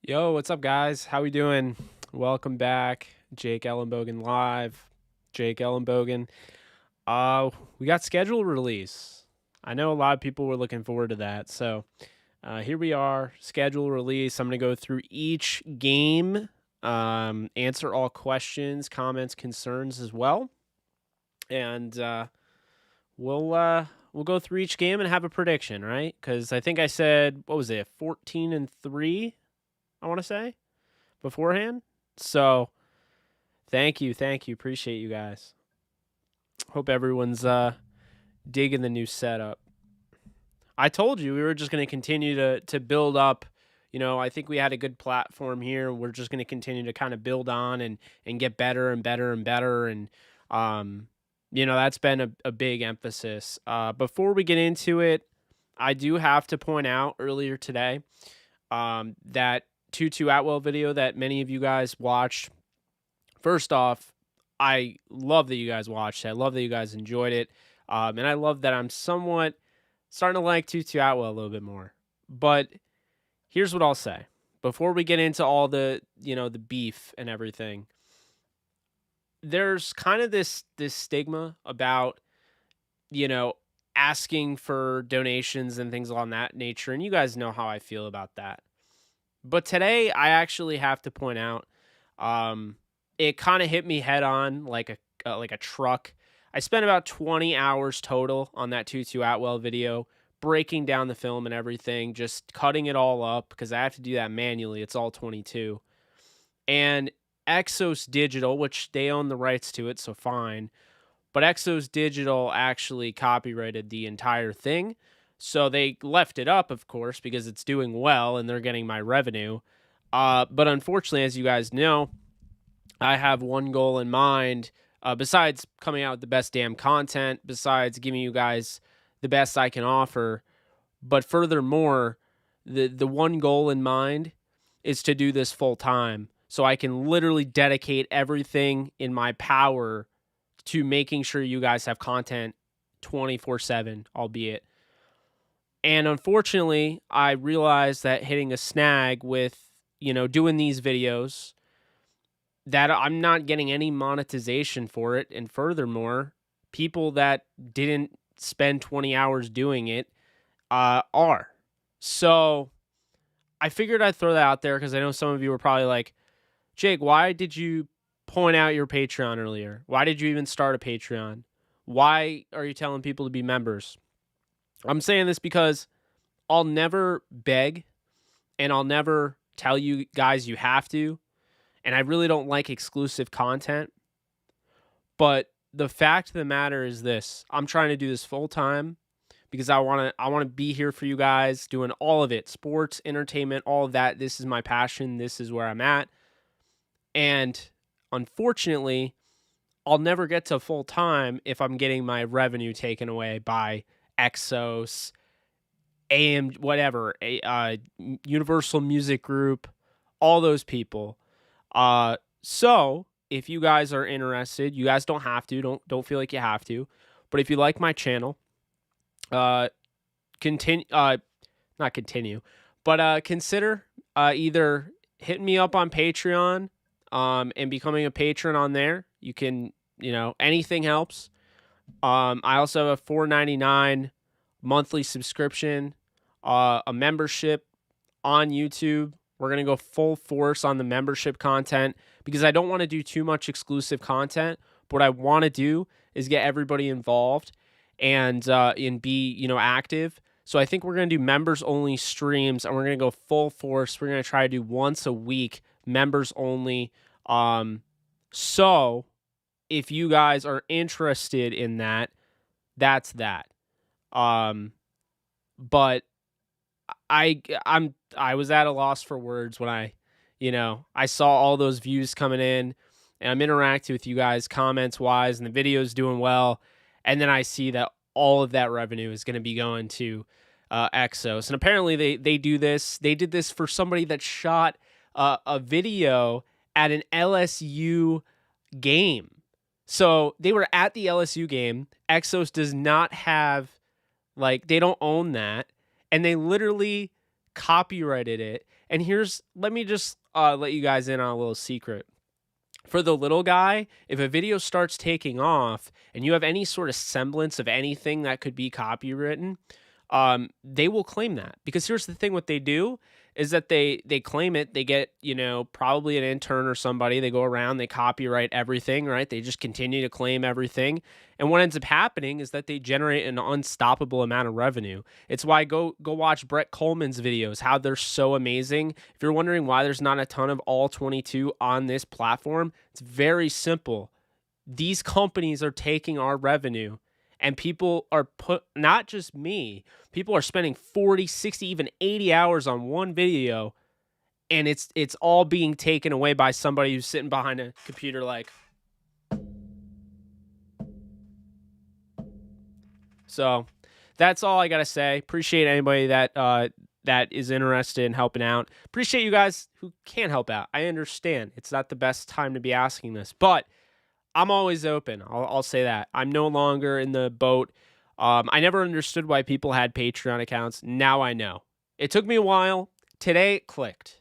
Yo, what's up, guys? How we doing? Welcome back, Jake Ellenbogen live. Jake Ellenbogen. We got schedule release. I know a lot of people were looking forward to that. So, here we are, schedule release. I'm gonna go through each game, answer all questions, comments, concerns as well, and we'll go through each game and have a prediction, right? Because I think I said, what was it, 14-3? I want to say beforehand. So thank you. Appreciate you guys. Hope everyone's digging the new setup. I told you we were just going to continue to build up. You know, I think we had a good platform here. We're just going to continue to kind of build on and get better and better and better. And, you know, that's been a big emphasis. Before we get into it, I do have to point out earlier today that Tutu Atwell video that many of you guys watched. First off, I love that you guys watched it. I love that you guys enjoyed it. And I love that I'm somewhat starting to like Tutu Atwell a little bit more. But here's what I'll say. Before we get into all the, you know, the beef and everything, there's kind of this stigma about, you know, asking for donations and things on that nature. And you guys know how I feel about that. But today, I actually have to point out, it kind of hit me head on like a truck. I spent about 20 hours total on that Tutu Atwell video, breaking down the film and everything, just cutting it all up because I have to do that manually. It's all 22. And Exos Digital, which they own the rights to it, so fine. But Exos Digital actually copyrighted the entire thing. So they left it up, of course, because it's doing well and they're getting my revenue. But unfortunately, as you guys know, I have one goal in mind, besides coming out with the best damn content, besides giving you guys the best I can offer. But furthermore, the one goal in mind is to do this full time. So I can literally dedicate everything in my power to making sure you guys have content 24/7, albeit. And unfortunately, I realized that hitting a snag with, you know, doing these videos, that I'm not getting any monetization for it. And furthermore, people that didn't spend 20 hours doing it are. So I figured I'd throw that out there because I know some of you were probably like, Jake, why did you point out your Patreon earlier? Why did you even start a Patreon? Why are you telling people to be members? I'm saying this because I'll never beg and I'll never tell you guys you have to. And I really don't like exclusive content. But the fact of the matter is this. I'm trying to do this full time because I want to be here for you guys, doing all of it. Sports, entertainment, all of that. This is my passion. This is where I'm at. And unfortunately, I'll never get to full time if I'm getting my revenue taken away by Exos, AM, whatever, Universal Music Group, all those people. So if you guys are interested, you guys don't have to, don't feel like you have to, but if you like my channel, consider either hitting me up on Patreon, and becoming a patron on there. You can, you know, anything helps. I also have a $4.99 monthly subscription, a membership on YouTube. We're going to go full force on the membership content because I don't want to do too much exclusive content. But what I want to do is get everybody involved and be, you know, active. So I think we're going to do members only streams and we're going to go full force. We're going to try to do once a week, members only. So if you guys are interested in that, that's that. But I was at a loss for words when I saw all those views coming in and I'm interacting with you guys comments wise and the video's doing well. And then I see that all of that revenue is going to be going to Exos. And apparently they do this. They did this for somebody that shot a video at an LSU game. So they were at the LSU game. Exos does not have, like, they don't own that. And they literally copyrighted it And let me just let you guys in on a little secret. For the little guy, if a video starts taking off and you have any sort of semblance of anything that could be copywritten, they will claim that. Because here's the thing, what they do is that they claim it. They get, probably an intern or somebody. They go around, they copyright everything, right? They just continue to claim everything. And what ends up happening is that they generate an unstoppable amount of revenue. It's why go watch Brett Coleman's videos, how they're so amazing. If you're wondering why there's not a ton of all 22 on this platform, it's very simple. These companies are taking our revenue, and people are not just me, people are spending 40, 60, even 80 hours on one video, and it's all being taken away by somebody who's sitting behind a computer like. So that's all I got to say. Appreciate anybody that is interested in helping out. Appreciate you guys who can't help out. I understand it's not the best time to be asking this, but I'm always open. I'll say that. I'm no longer in the boat. I never understood why people had Patreon accounts. Now I know. It took me a while. Today it clicked.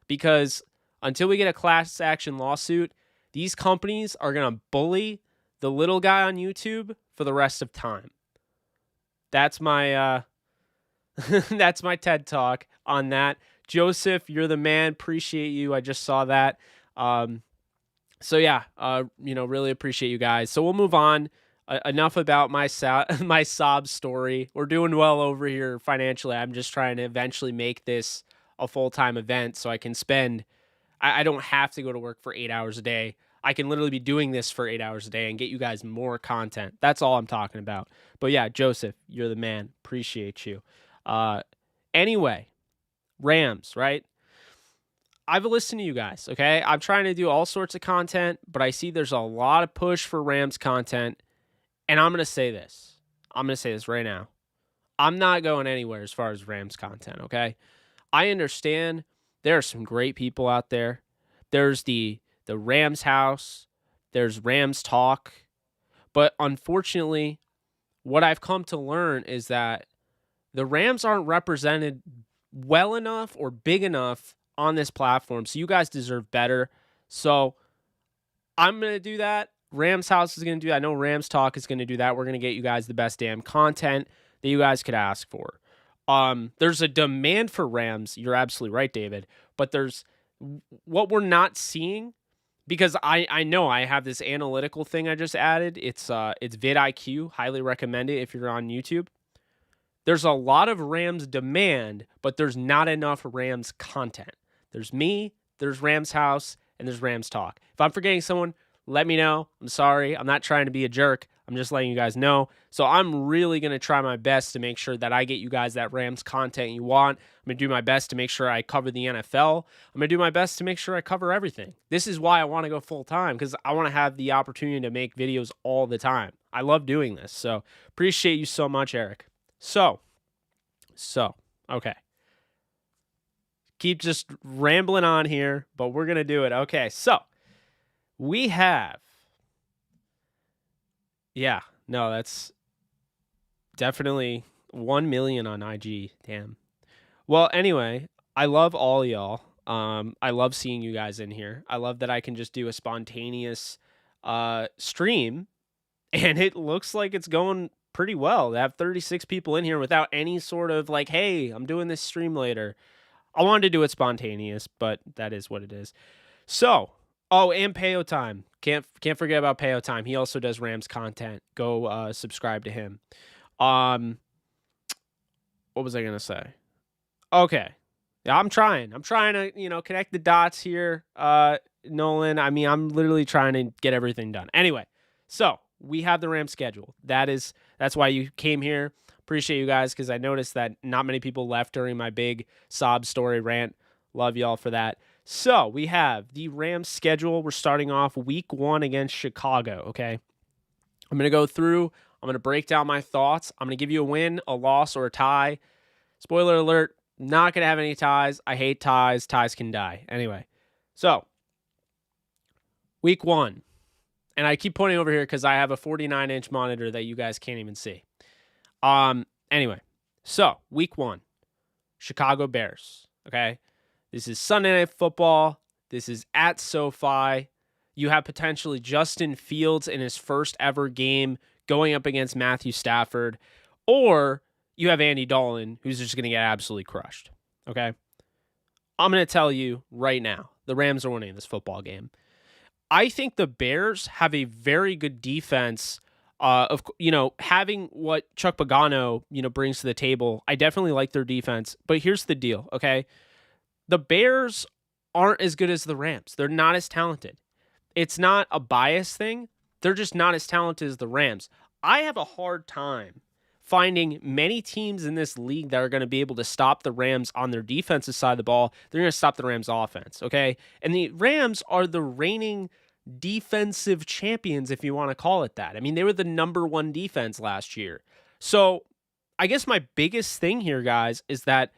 Because until we get a class action lawsuit, these companies are going to bully the little guy on YouTube for the rest of time. That's my that's my TED Talk on that. Joseph, you're the man. Appreciate you. I just saw that. So yeah, really appreciate you guys. So we'll move on. Enough about my sob story. We're doing well over here financially. I'm just trying to eventually make this a full-time event so I can spend. I don't have to go to work for 8 hours a day. I can literally be doing this for 8 hours a day and get you guys more content. That's all I'm talking about. But yeah, Joseph, you're the man. Appreciate you. Anyway, Rams, right? I've listened to you guys, okay? I'm trying to do all sorts of content, but I see there's a lot of push for Rams content, and I'm going to say this. I'm going to say this right now. I'm not going anywhere as far as Rams content, okay? I understand there are some great people out there. There's the Rams house. There's Rams talk. But unfortunately, what I've come to learn is that the Rams aren't represented well enough or big enough on this platform, so you guys deserve better. So I'm going to do that. Rams House is going to do that. I know Rams Talk is going to do that. We're going to get you guys the best damn content that you guys could ask for. There's a demand for Rams. You're absolutely right, David. But there's what we're not seeing, because I know I have this analytical thing I just added. It's VidIQ. Highly recommend it if you're on YouTube. There's a lot of Rams demand, but there's not enough Rams content. There's me, there's Rams House, and there's Rams Talk. If I'm forgetting someone, let me know. I'm sorry. I'm not trying to be a jerk. I'm just letting you guys know. So I'm really going to try my best to make sure that I get you guys that Rams content you want. I'm going to do my best to make sure I cover the NFL. I'm going to do my best to make sure I cover everything. This is why I want to go full time, because I want to have the opportunity to make videos all the time. I love doing this. So appreciate you so much, Eric. So, okay. Keep just rambling on here, but we're going to do it. Okay, so we have, that's definitely 1 million on IG. Damn. Well, anyway, I love all y'all. I love seeing you guys in here. I love that I can just do a spontaneous stream, and it looks like it's going pretty well. To have 36 people in here without any sort of like, hey, I'm doing this stream later. I wanted to do it spontaneous, but that is what it is. So, and Payo Time. Can't forget about Payo Time. He also does Rams content. Go subscribe to him. What was I gonna say? Okay. Yeah, I'm trying to, connect the dots here, Nolan. I mean, I'm literally trying to get everything done. Anyway, so we have the Rams schedule. That's why you came here. Appreciate you guys, because I noticed that not many people left during my big sob story rant. Love y'all for that. So we have the Rams schedule. We're starting off week 1 against Chicago, okay? I'm going to go through. I'm going to break down my thoughts. I'm going to give you a win, a loss, or a tie. Spoiler alert, not going to have any ties. I hate ties. Ties can die. Anyway, so week 1. And I keep pointing over here because I have a 49-inch monitor that you guys can't even see. Anyway, so week 1, Chicago Bears, okay? This is Sunday Night Football. This is at SoFi. You have potentially Justin Fields in his first ever game going up against Matthew Stafford, or you have Andy Dalton, who's just going to get absolutely crushed. Okay? I'm going to tell you right now, the Rams are winning this football game. I think the Bears have a very good defense. Having what Chuck Pagano, brings to the table. I definitely like their defense, but here's the deal, okay? The Bears aren't as good as the Rams. They're not as talented. It's not a bias thing. They're just not as talented as the Rams. I have a hard time finding many teams in this league that are going to be able to stop the Rams on their defensive side of the ball. They're going to stop the Rams offense, okay? And the Rams are the reigning defensive champions, if you want to call it that. I mean, they were the number one defense last year. So I guess my biggest thing here, guys, is that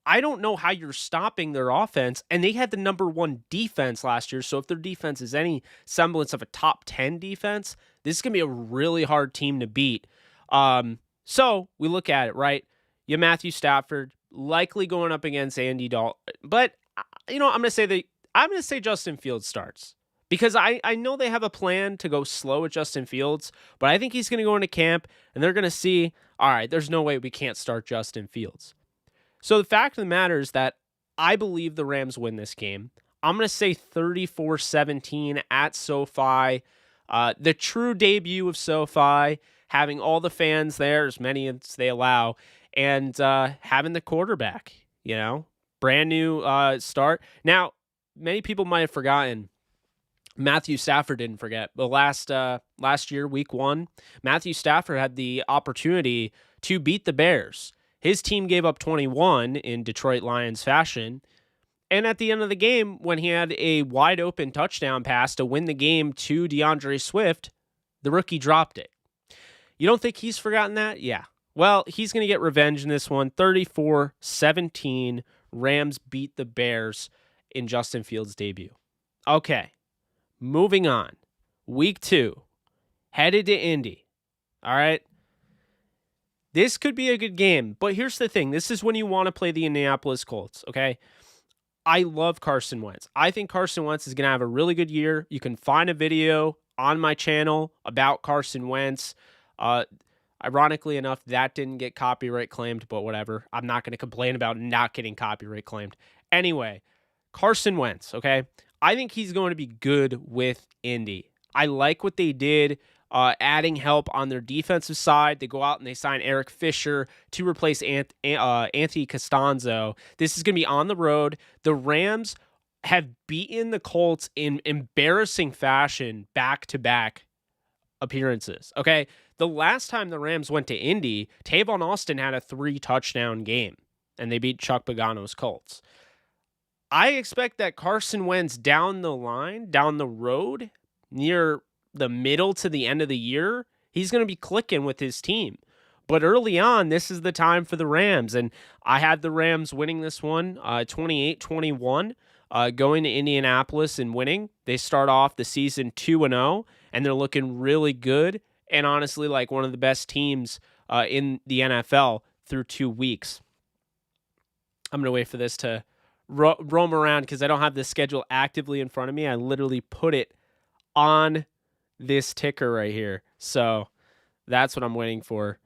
I don't know how you're stopping their offense, and they had the number one defense last year. So if their defense is any semblance of a top 10 defense, this is going to be a really hard team to beat. So we look at it, right? You have Matthew Stafford likely going up against Andy Dalton, but I'm going to say Justin Fields starts because I know they have a plan to go slow with Justin Fields, but I think he's going to go into camp and they're going to see, all right, there's no way we can't start Justin Fields. So the fact of the matter is that I believe the Rams win this game. I'm going to say 34-17 at SoFi. The true debut of SoFi, having all the fans there, as many as they allow, and having the quarterback, brand new start. Now, many people might have forgotten, Matthew Stafford didn't forget, but last year, week 1, Matthew Stafford had the opportunity to beat the Bears. His team gave up 21 in Detroit Lions fashion. And at the end of the game, when he had a wide open touchdown pass to win the game to DeAndre Swift, the rookie dropped it. You don't think he's forgotten that? Yeah. Well, he's going to get revenge in this one. 34-17, Rams beat the Bears in Justin Fields' debut. Okay, moving on. Week 2, headed to Indy. All right. This could be a good game, but here's the thing. This is when you want to play the Indianapolis Colts, okay? I love Carson Wentz. I think Carson Wentz is going to have a really good year. You can find a video on my channel about Carson Wentz. Ironically enough, that didn't get copyright claimed, but whatever. I'm not going to complain about not getting copyright claimed. Anyway, Carson Wentz, okay? I think he's going to be good with Indy. I like what they did. Adding help on their defensive side. They go out and they sign Eric Fisher to replace Anthony Costanzo. This is going to be on the road. The Rams have beaten the Colts in embarrassing fashion back-to-back appearances. Okay, the last time the Rams went to Indy, Tavon Austin had a 3-touchdown game, and they beat Chuck Pagano's Colts. I expect that Carson Wentz down the road, near the middle to the end of the year, he's going to be clicking with his team. But early on, this is the time for the Rams. And I had the Rams winning this one 28-21, going to Indianapolis and winning. They start off the season 2-0, and they're looking really good. And honestly, like one of the best teams in the NFL through 2 weeks. I'm going to wait for this to roam around because I don't have the schedule actively in front of me. I literally put it on this ticker right here. So that's what I'm waiting for.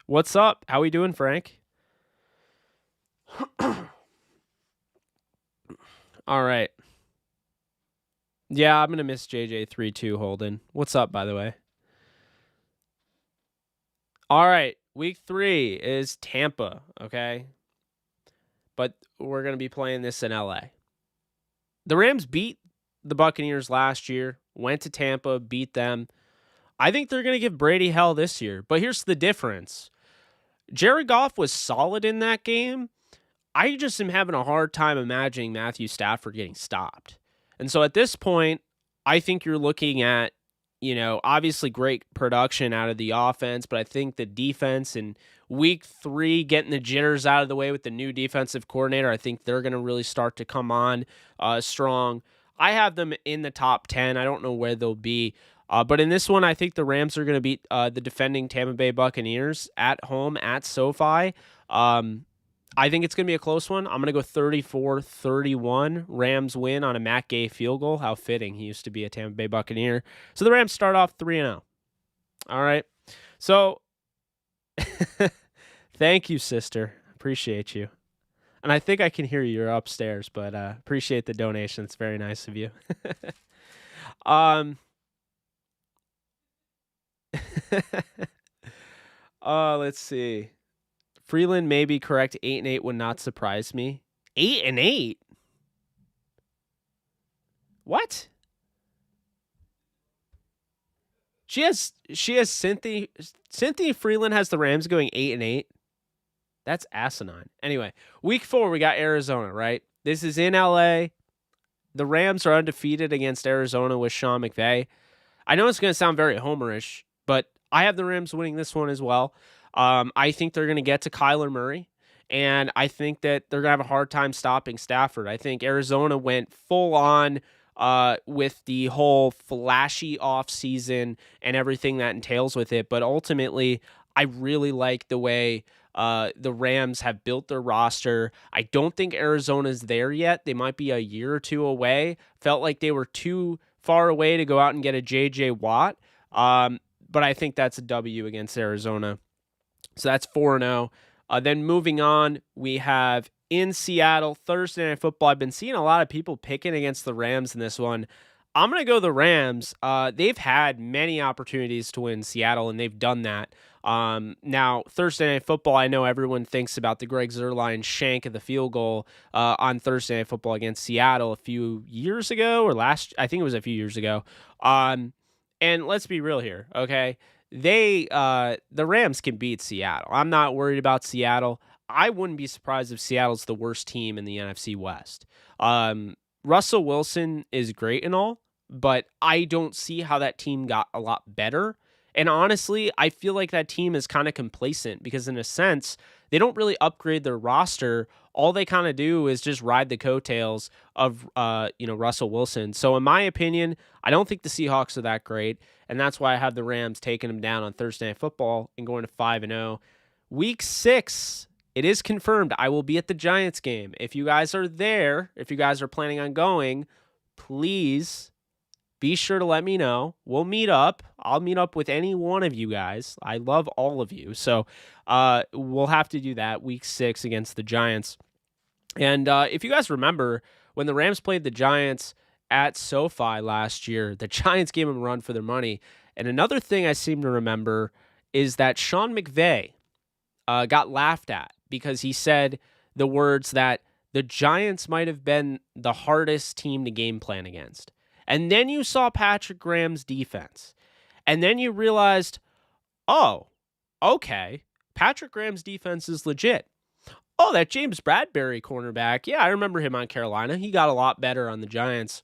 What's up? How we doing, Frank? All right. Yeah, I'm going to miss JJ32 Holden. What's up, by the way? All right. Week 3 is Tampa, okay? But we're going to be playing this in LA. The Rams beat the Buccaneers last year, went to Tampa, beat them. I think they're going to give Brady hell this year. But here's the difference. Jared Goff was solid in that game. I just am having a hard time imagining Matthew Stafford getting stopped. And so at this point, I think you're looking at, obviously great production out of the offense, but I think the defense in week 3, getting the jitters out of the way with the new defensive coordinator, I think they're going to really start to come on strong. I have them in the top 10. I don't know where they'll be. But in this one, I think the Rams are going to beat the defending Tampa Bay Buccaneers at home at SoFi. I think it's going to be a close one. I'm going to go 34-31. Rams win on a Matt Gay field goal. How fitting. He used to be a Tampa Bay Buccaneer. So the Rams start off 3-0. All right. So thank you, sister. Appreciate you. And I think I can hear you. You're upstairs, but appreciate the donation. It's very nice of you. Let's see. Freeland may be correct. 8-8 would not surprise me. 8-8? What? She has Cynthia Freeland has the Rams going 8-8. That's asinine. Anyway, week 4 we got Arizona, right? This is in LA. The Rams are undefeated against Arizona with Sean McVay. I know it's going to sound very homerish, but I have the Rams winning this one as well. I think they're going to get to Kyler Murray, and I think that they're going to have a hard time stopping Stafford. I think Arizona went full on with the whole flashy offseason and everything that entails with it, but ultimately, I really like the way the Rams have built their roster. I don't think Arizona's there yet. They might be a year or two away. Felt like they were too far away to go out and get a J.J. Watt, but I think that's a W against Arizona. So that's 4-0. Then moving on, we have in Seattle, Thursday Night Football. I've been seeing a lot of people picking against the Rams in this one. I'm going to go the Rams. They've had many opportunities to win Seattle, and they've done that. Now, Thursday Night Football, I know everyone thinks about the Greg Zuerlein shank of the field goal on Thursday Night Football against Seattle a few years ago, or I think it was a few years ago. And let's be real here, okay? The Rams can beat Seattle. I'm not worried about Seattle. I wouldn't be surprised if Seattle's the worst team in the NFC West. Russell Wilson is great and all, but I don't see how that team got a lot better. And honestly, I feel like that team is kind of complacent because in a sense, they don't really upgrade their roster. All they kind of do is just ride the coattails of Russell Wilson. So in my opinion, I don't think the Seahawks are that great, and that's why I have the Rams taking them down on Thursday Night Football and going to 5-0. Week 6, it is confirmed I will be at the Giants game. If you guys are there, if you guys are planning on going, please be sure to let me know. We'll meet up. I'll meet up with any one of you guys. I love all of you. So we'll have to do that week 6 against the Giants. And if you guys remember, when the Rams played the Giants at SoFi last year, the Giants gave them a run for their money. And another thing I seem to remember is that Sean McVay got laughed at because he said the words that the Giants might have been the hardest team to game plan against. And then you saw Patrick Graham's defense. And then you realized, oh, okay, Patrick Graham's defense is legit. Oh, that James Bradbury cornerback, yeah, I remember him on Carolina. He got a lot better on the Giants.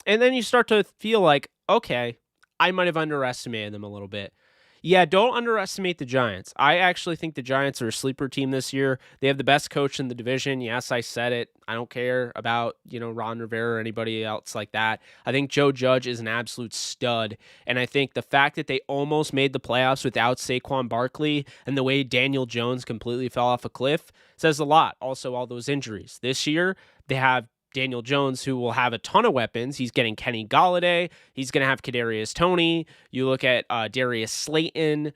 And then you start to feel like, okay, I might have underestimated them a little bit. Yeah, don't underestimate the Giants. I actually think the Giants are a sleeper team this year. They have the best coach in the division. Yes, I said it. I don't care about, Ron Rivera or anybody else like that. I think Joe Judge is an absolute stud. And I think the fact that they almost made the playoffs without Saquon Barkley and the way Daniel Jones completely fell off a cliff says a lot. Also, all those injuries. This year, they have Daniel Jones, who will have a ton of weapons. He's getting Kenny Golladay. He's going to have Kadarius Toney. You look at Darius Slayton.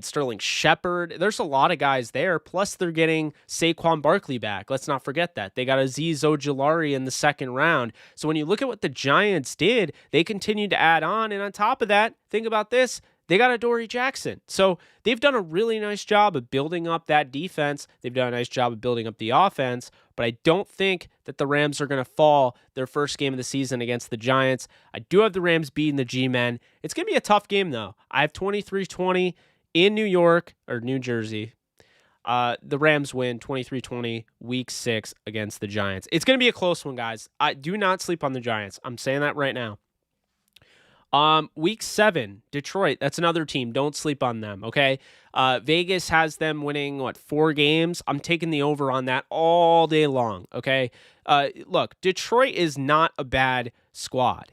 Sterling Shepard. There's a lot of guys there. Plus, they're getting Saquon Barkley back. Let's not forget that. They got Azeez Ojulari in the second round. So when you look at what the Giants did, they continued to add on. And on top of that, think about this. They got Adoree Jackson. So they've done a really nice job of building up that defense. They've done a nice job of building up the offense. But I don't think that the Rams are going to fall their first game of the season against the Giants. I do have the Rams beating the G-Men. It's going to be a tough game, though. I have 23-20 in New York, or New Jersey. The Rams win 23-20 week 6 against the Giants. It's going to be a close one, guys. I do not sleep on the Giants. I'm saying that right now. Week 7, Detroit. That's another team. Don't sleep on them, okay? Vegas has them winning, 4 games? I'm taking the over on that all day long, okay? Look, Detroit is not a bad squad.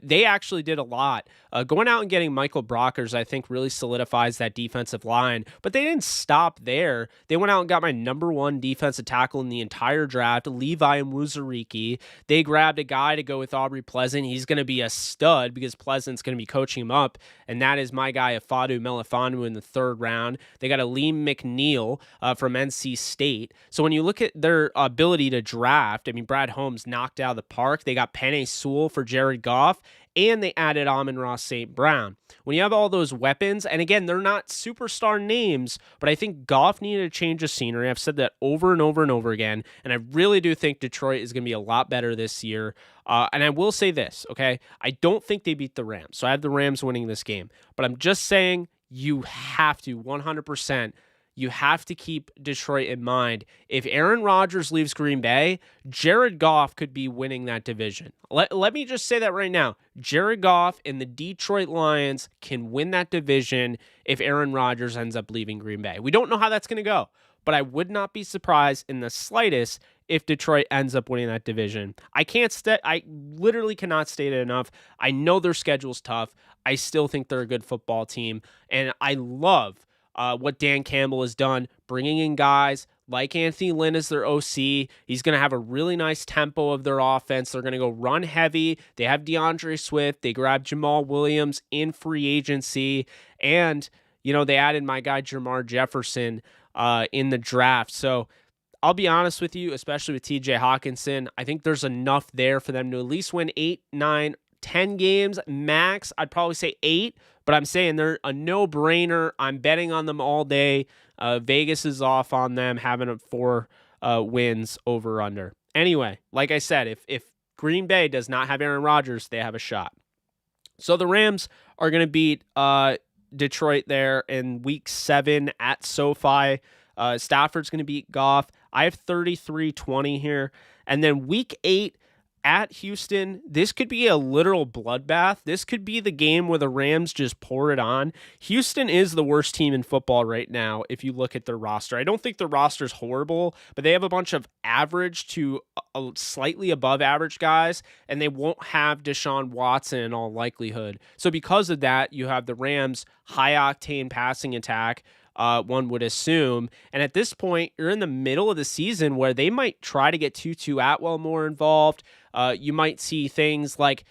They actually did a lot. Going out and getting Michael Brockers, I think, really solidifies that defensive line. But they didn't stop there. They went out and got my #1 defensive tackle in the entire draft, Levi Muzariki. They grabbed a guy to go with Aubrey Pleasant. He's going to be a stud because Pleasant's going to be coaching him up, and that is my guy, Afadu Melifanu, in the 3rd round. They got Aleem McNeil from NC State. So when you look at their ability to draft, I mean, Brad Holmes knocked out of the park. They got Penei Sewell for Jared Goff, and they added Amon-Ra St. Brown. When you have all those weapons, and again, they're not superstar names, but I think Goff needed a change of scenery. I've said that over and over and over again, and I really do think Detroit is going to be a lot better this year. And I will say this, okay? I don't think they beat the Rams, so I have the Rams winning this game. But I'm just saying you have to, 100%, you have to keep Detroit in mind. If Aaron Rodgers leaves Green Bay, Jared Goff could be winning that division. Let me just say that right now. Jared Goff and the Detroit Lions can win that division if Aaron Rodgers ends up leaving Green Bay. We don't know how that's going to go, but I would not be surprised in the slightest if Detroit ends up winning that division. I literally cannot state it enough. I know their schedule's tough. I still think they're a good football team, and I love what Dan Campbell has done, bringing in guys like Anthony Lynn as their OC. He's going to have a really nice tempo of their offense. They're going to go run heavy. They have DeAndre Swift. They grabbed Jamal Williams in free agency. And, they added my guy Jermar Jefferson in the draft. So I'll be honest with you, especially with TJ Hawkinson, I think there's enough there for them to at least win 8, 9, 10 games max. I'd probably say 8, but I'm saying they're a no-brainer. I'm betting on them all day. Vegas is off on them, having 4 wins over under. Anyway, like I said, if Green Bay does not have Aaron Rodgers, they have a shot. So the Rams are going to beat Detroit there in Week 7 at SoFi. Stafford's going to beat Goff. I have 33-20 here. And then Week 8 at Houston, this could be a literal bloodbath. This could be the game where the Rams just pour it on. Houston is the worst team in football right now if you look at their roster. I don't think their roster's horrible, but they have a bunch of average to slightly above average guys, and they won't have Deshaun Watson in all likelihood. So because of that, you have the Rams' high-octane passing attack, one would assume. And at this point, you're in the middle of the season where they might try to get Tutu Atwell more involved. You might see things like,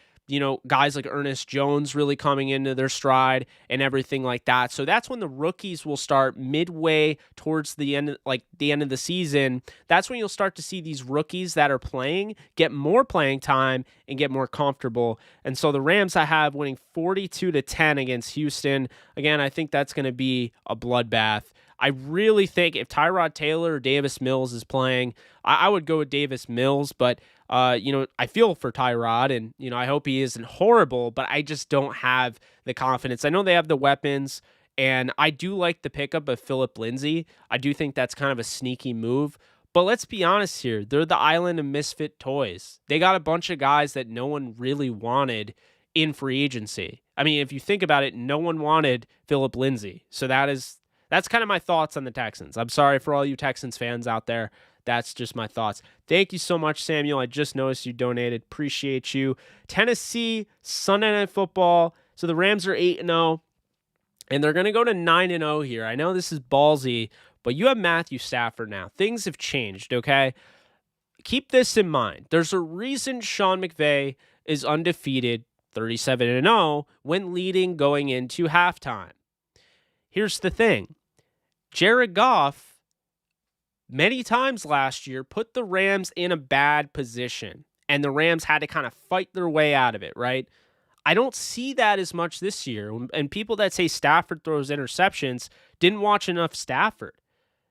guys like Ernest Jones really coming into their stride and everything like that. So that's when the rookies will start midway towards the end of the season. That's when you'll start to see these rookies that are playing get more playing time and get more comfortable. And so the Rams I have winning 42-10 against Houston. Again, I think that's going to be a bloodbath. I really think if Tyrod Taylor or Davis Mills is playing, I would go with Davis Mills, but I feel for Tyrod, and I hope he isn't horrible, but I just don't have the confidence. I know they have the weapons, and I do like the pickup of Phillip Lindsay. I do think that's kind of a sneaky move, but let's be honest here. They're the island of misfit toys. They got a bunch of guys that no one really wanted in free agency. I mean, if you think about it, no one wanted Phillip Lindsay. So that's kind of my thoughts on the Texans. I'm sorry for all you Texans fans out there. That's just my thoughts. Thank you so much, Samuel. I just noticed you donated. Appreciate you. Tennessee, Sunday Night Football. So the Rams are 8-0, and they're going to go to 9-0 here. I know this is ballsy, but you have Matthew Stafford now. Things have changed, okay? Keep this in mind. There's a reason Sean McVay is undefeated, 37-0, when leading going into halftime. Here's the thing. Jared Goff, many times last year, put the Rams in a bad position, and the Rams had to kind of fight their way out of it, right? I don't see that as much this year, and people that say Stafford throws interceptions didn't watch enough Stafford.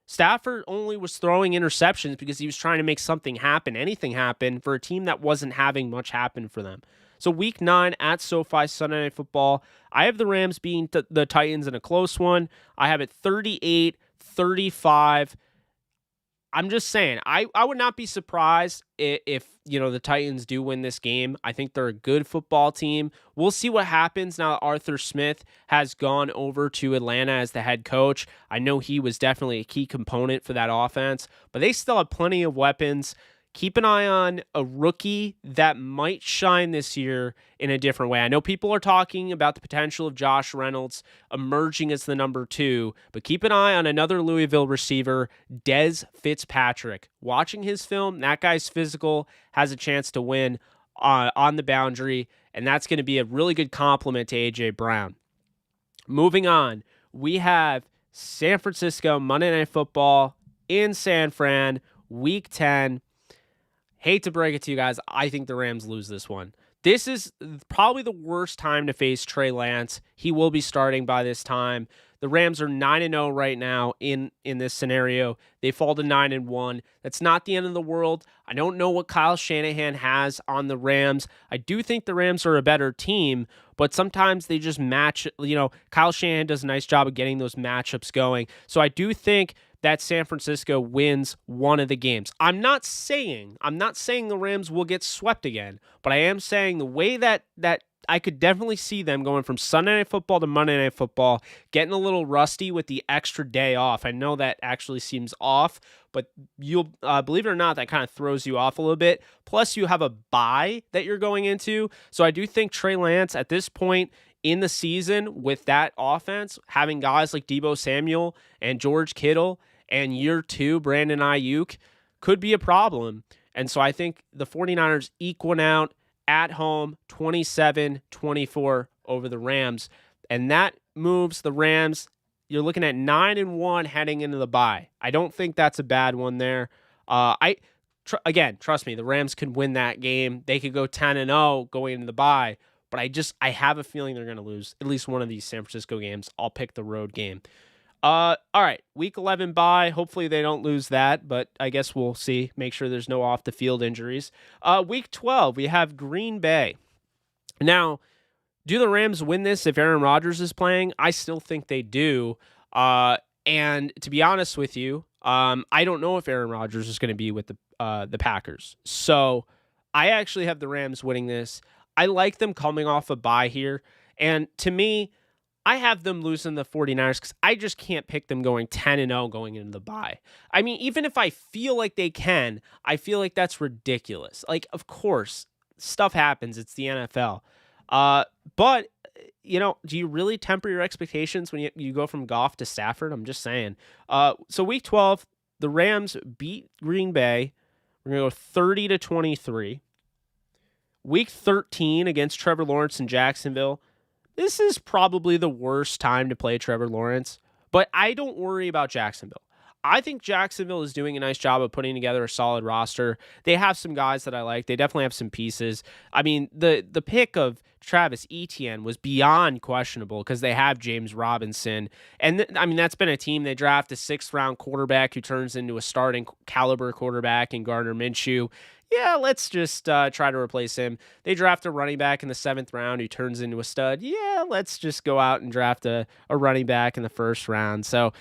Stafford only was throwing interceptions because he was trying to make something happen, anything happen, for a team that wasn't having much happen for them. So Week 9 at SoFi, Sunday Night Football, I have the Rams beating the Titans in a close one. I have it 38-35. I'm just saying, I would not be surprised if, the Titans do win this game. I think they're a good football team. We'll see what happens now that Arthur Smith has gone over to Atlanta as the head coach. I know he was definitely a key component for that offense, but they still have plenty of weapons. Keep an eye on a rookie that might shine this year in a different way. I know people are talking about the potential of Josh Reynolds emerging as the number 2, but keep an eye on another Louisville receiver, Dez Fitzpatrick. Watching his film, that guy's physical, has a chance to win on the boundary, and that's going to be a really good compliment to A.J. Brown. Moving on, we have San Francisco Monday Night Football in San Fran, Week 10. Hate to break it to you guys, I think the Rams lose this one. This is probably the worst time to face Trey Lance. He will be starting by this time. The Rams are 9-0 right now in this scenario. They fall to 9-1. That's not the end of the world. I don't know what Kyle Shanahan has on the Rams. I do think the Rams are a better team, but sometimes they just match. Kyle Shanahan does a nice job of getting those matchups going. So I do think that San Francisco wins one of the games. I'm not saying the Rams will get swept again, but I am saying the way that I could definitely see them going from Sunday Night Football to Monday Night Football, getting a little rusty with the extra day off. I know that actually seems off, but you'll believe it or not, that kind of throws you off a little bit. Plus, you have a bye that you're going into. So I do think Trey Lance at this point in the season with that offense, having guys like Deebo Samuel and George Kittle and year 2, Brandon Ayuk, could be a problem. And so I think the 49ers equal out at home 27-24 over the Rams. And that moves the Rams. You're looking at 9-1 heading into the bye. I don't think that's a bad one there. Again, trust me, the Rams could win that game. They could go 10-0 going into the bye. But I have a feeling they're going to lose at least one of these San Francisco games. I'll pick the road game. All right, Week 11 bye. Hopefully they don't lose that, but I guess we'll see. Make sure there's no off-the-field injuries. Week 12, we have Green Bay. Now, do the Rams win this if Aaron Rodgers is playing? I still think they do. And to be honest with you, I don't know if Aaron Rodgers is going to be with the Packers. So I actually have the Rams winning this. I like them coming off a bye here. And to me, I have them losing the 49ers because I just can't pick them going 10-0 going into the bye. I mean, even if I feel like they can, I feel like that's ridiculous. Like, of course, stuff happens. It's the NFL. But, do you really temper your expectations when you go from Goff to Stafford? I'm just saying. So Week 12, the Rams beat Green Bay. We're going to go 30-23. Week 13 against Trevor Lawrence in Jacksonville. This is probably the worst time to play Trevor Lawrence, but I don't worry about Jacksonville. I think Jacksonville is doing a nice job of putting together a solid roster. They have some guys that I like. They definitely have some pieces. I mean, the pick of Travis Etienne was beyond questionable because they have James Robinson. And that's been a team. They draft a 6th-round quarterback who turns into a starting caliber quarterback in Gardner Minshew. Yeah, let's just try to replace him. They draft a running back in the 7th round who turns into a stud. Yeah, let's just go out and draft a running back in the 1st round. So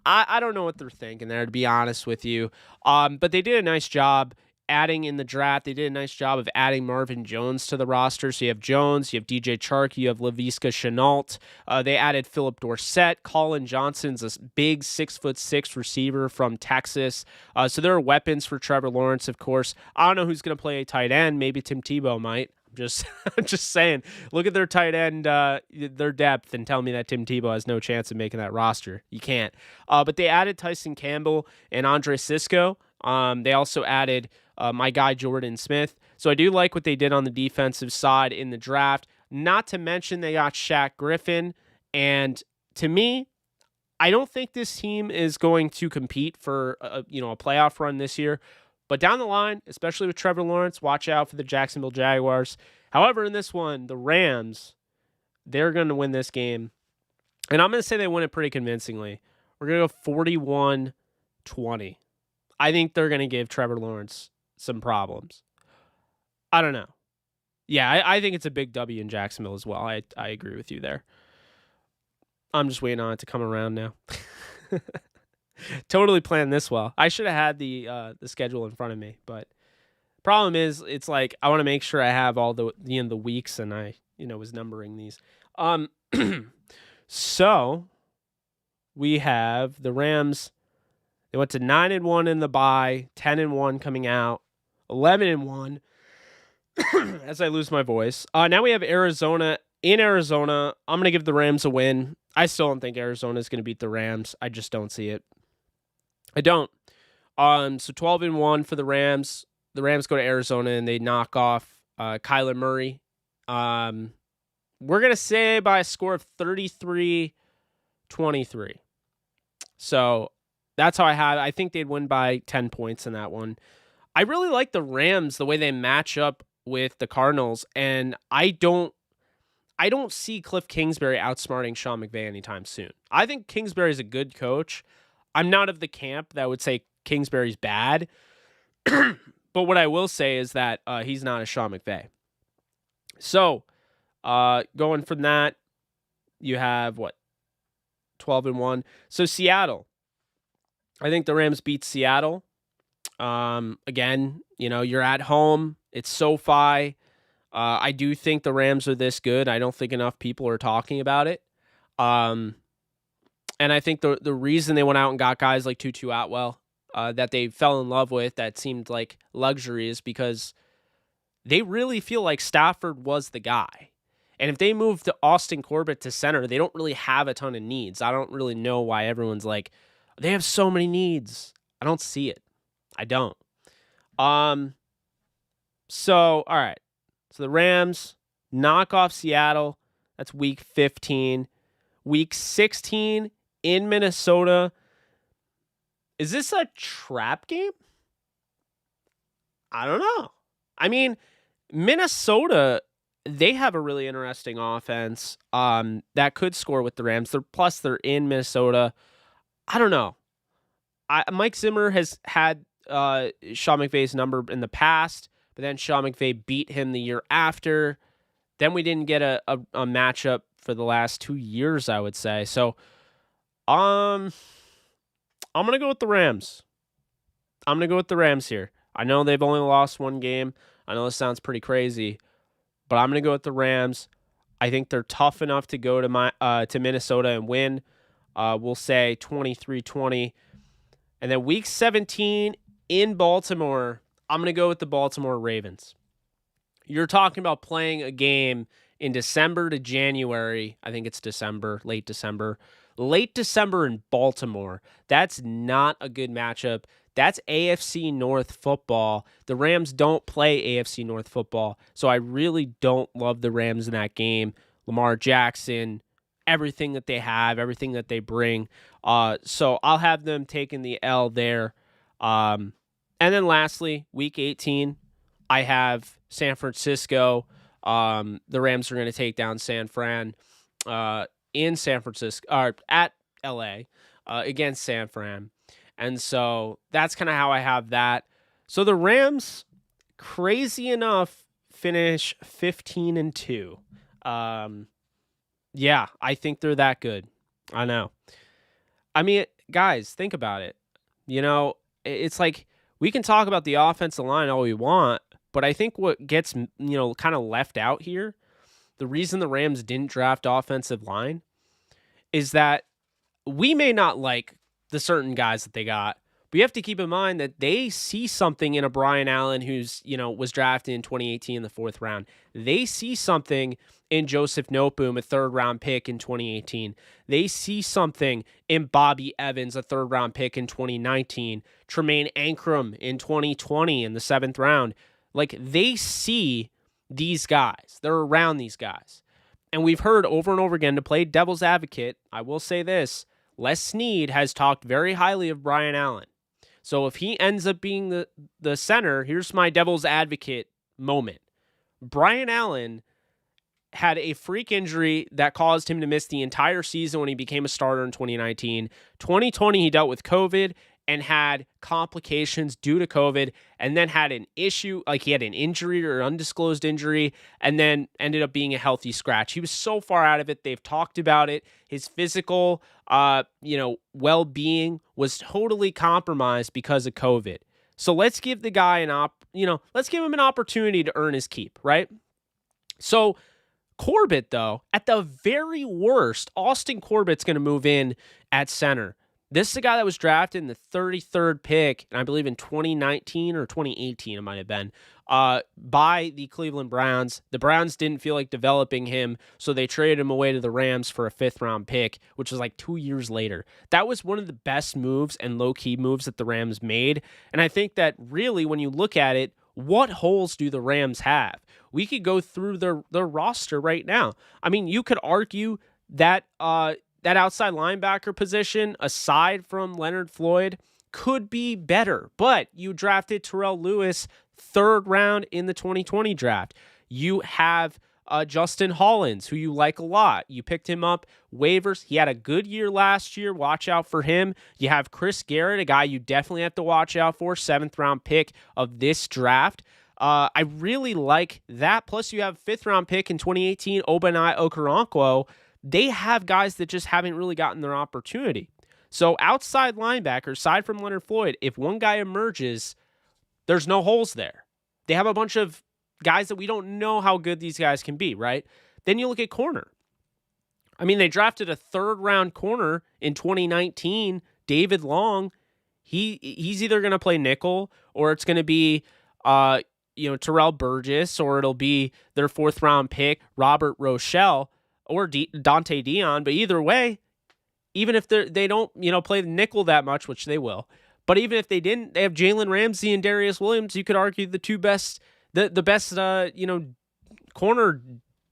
I don't know what they're thinking there, to be honest with you. But they did a nice job adding in the draft. They did a nice job of adding Marvin Jones to the roster. So you have Jones, you have DJ Chark, you have Laviska Shenault. They added Philip Dorsett. Colin Johnson's a big 6'6" receiver from Texas. So there are weapons for Trevor Lawrence, of course. I don't know who's going to play a tight end. Maybe Tim Tebow might. I'm just saying, look at their tight end, their depth, and tell me that Tim Tebow has no chance of making that roster. You can't. But they added Tyson Campbell and Andre Sisco. They also added my guy Jordan Smith. So I do like what they did on the defensive side in the draft. Not to mention they got Shaq Griffin. And to me, I don't think this team is going to compete for a playoff run this year. But down the line, especially with Trevor Lawrence, watch out for the Jacksonville Jaguars. However, in this one, the Rams, they're going to win this game. And I'm going to say they win it pretty convincingly. We're going to go 41-20. I think they're going to give Trevor Lawrence some problems. I don't know. Yeah, I think it's a big W in Jacksonville as well. I agree with you there. I'm just waiting on it to come around now. Totally planned this well. I should have had the schedule in front of me, but problem is it's like I want to make sure I have all the weeks, and I was numbering these. So we have the Rams. They went to 9-1 in the bye, 10-1 coming out, 11-1. As I lose my voice. Now we have Arizona. In Arizona, I'm gonna give the Rams a win. I still don't think Arizona is gonna beat the Rams. I just don't see it. I don't. So 12-1 for the Rams. The Rams go to Arizona and they knock off Kyler Murray. We're gonna say by a score of 33-23. So that's how I have. I think they'd win by 10 points in that one. I really like the Rams, the way they match up with the Cardinals, and I don't see Cliff Kingsbury outsmarting Sean McVay anytime soon. I think Kingsbury's a good coach. I'm not of the camp that would say Kingsbury's bad, but what I will say is that he's not a Sean McVay. So, going from that, you have, 12-1. So, Seattle. I think the Rams beat Seattle. Again, you're at home. It's SoFi. I do think the Rams are this good. I don't think enough people are talking about it. And I think the reason they went out and got guys like Tutu Atwell, that they fell in love with, that seemed like luxury, is because they really feel like Stafford was the guy. And if they move to Austin Corbett to center, they don't really have a ton of needs. I don't really know why everyone's like, they have so many needs. I don't see it. I don't. So, all right. So the Rams knock off Seattle. That's week 15. Week 16 in Minnesota. Is this a trap game? I don't know. I mean, Minnesota, they have a really interesting offense that could score with the Rams. They're in Minnesota. I don't know. Mike Zimmer has had Sean McVay's number in the past, but then Sean McVay beat him the year after. Then we didn't get a matchup for the last 2 years, I would say. So, I'm going to go with the Rams. I'm going to go with the Rams here. I know they've only lost one game. I know this sounds pretty crazy, but I'm going to go with the Rams. I think they're tough enough to go to Minnesota and win. We'll say 23-20. And then week 17 in Baltimore, I'm going to go with the Baltimore Ravens. You're talking about playing a game in December to January. I think it's December, late December. Late December in Baltimore. That's not a good matchup. That's AFC North football. The Rams don't play AFC North football, so I really don't love the Rams in that game. Lamar Jackson, everything that they have, everything that they bring. So I'll have them taking the L there. And then lastly, week 18, I have San Francisco. The Rams are going to take down San Fran in San Francisco, or at LA against San Fran. And so that's kind of how I have that. So the Rams, crazy enough, finish 15-2. Yeah, I think they're that good. I know. I mean, guys, think about it. It's like we can talk about the offensive line all we want, but I think what gets, kind of left out here, the reason the Rams didn't draft offensive line is that we may not like the certain guys that they got, but you have to keep in mind that they see something in a Brian Allen who's, was drafted in 2018 in the 4th round. They see something in Joseph Noteboom, a 3rd-round pick in 2018. They see something in Bobby Evans, a 3rd-round pick in 2019. Tremaine Ankrum in 2020 in the 7th round. Like, they see these guys. They're around these guys. And we've heard over and over again, to play devil's advocate, I will say this, Les Snead has talked very highly of Brian Allen. So if he ends up being the center, here's my devil's advocate moment. Brian Allen had a freak injury that caused him to miss the entire season when he became a starter in 2019. 2020, he dealt with COVID, and had complications due to COVID, and then had an issue, like he had an injury or undisclosed injury, and then ended up being a healthy scratch. He was so far out of it. They've talked about it. His physical, well-being was totally compromised because of COVID. So let's give the guy let's give him an opportunity to earn his keep, right? So Corbett, though, at the very worst, Austin Corbett's going to move in at center. This is a guy that was drafted in the 33rd pick, and I believe in 2019 or 2018, it might have been, by the Cleveland Browns. The Browns didn't feel like developing him, so they traded him away to the Rams for a 5th-round pick, which was like 2 years later. That was one of the best moves and low-key moves that the Rams made, and I think that really, when you look at it, what holes do the Rams have? We could go through their roster right now. I mean, you could argue that that outside linebacker position, aside from Leonard Floyd, could be better. But you drafted Terrell Lewis 3rd round in the 2020 draft. You have Justin Hollins, who you like a lot. You picked him up waivers. He had a good year last year. Watch out for him. You have Chris Garrett, a guy you definitely have to watch out for, 7th-round pick of this draft. I really like that. Plus, you have 5th-round pick in 2018, Obanai Okoronkwo. They have guys that just haven't really gotten their opportunity. So outside linebacker, aside from Leonard Floyd, if one guy emerges, there's no holes there. They have a bunch of guys that we don't know how good these guys can be, right? Then you look at corner. I mean, they drafted a 3rd-round corner in 2019, David Long. He's either going to play nickel or it's going to be Terrell Burgess, or it'll be their 4th-round pick, Robert Rochelle, or Dante Dion. But either way, even if they don't play the nickel that much, which they will, but even if they didn't, they have Jalen Ramsey and Darius Williams. You could argue the two best, the best corner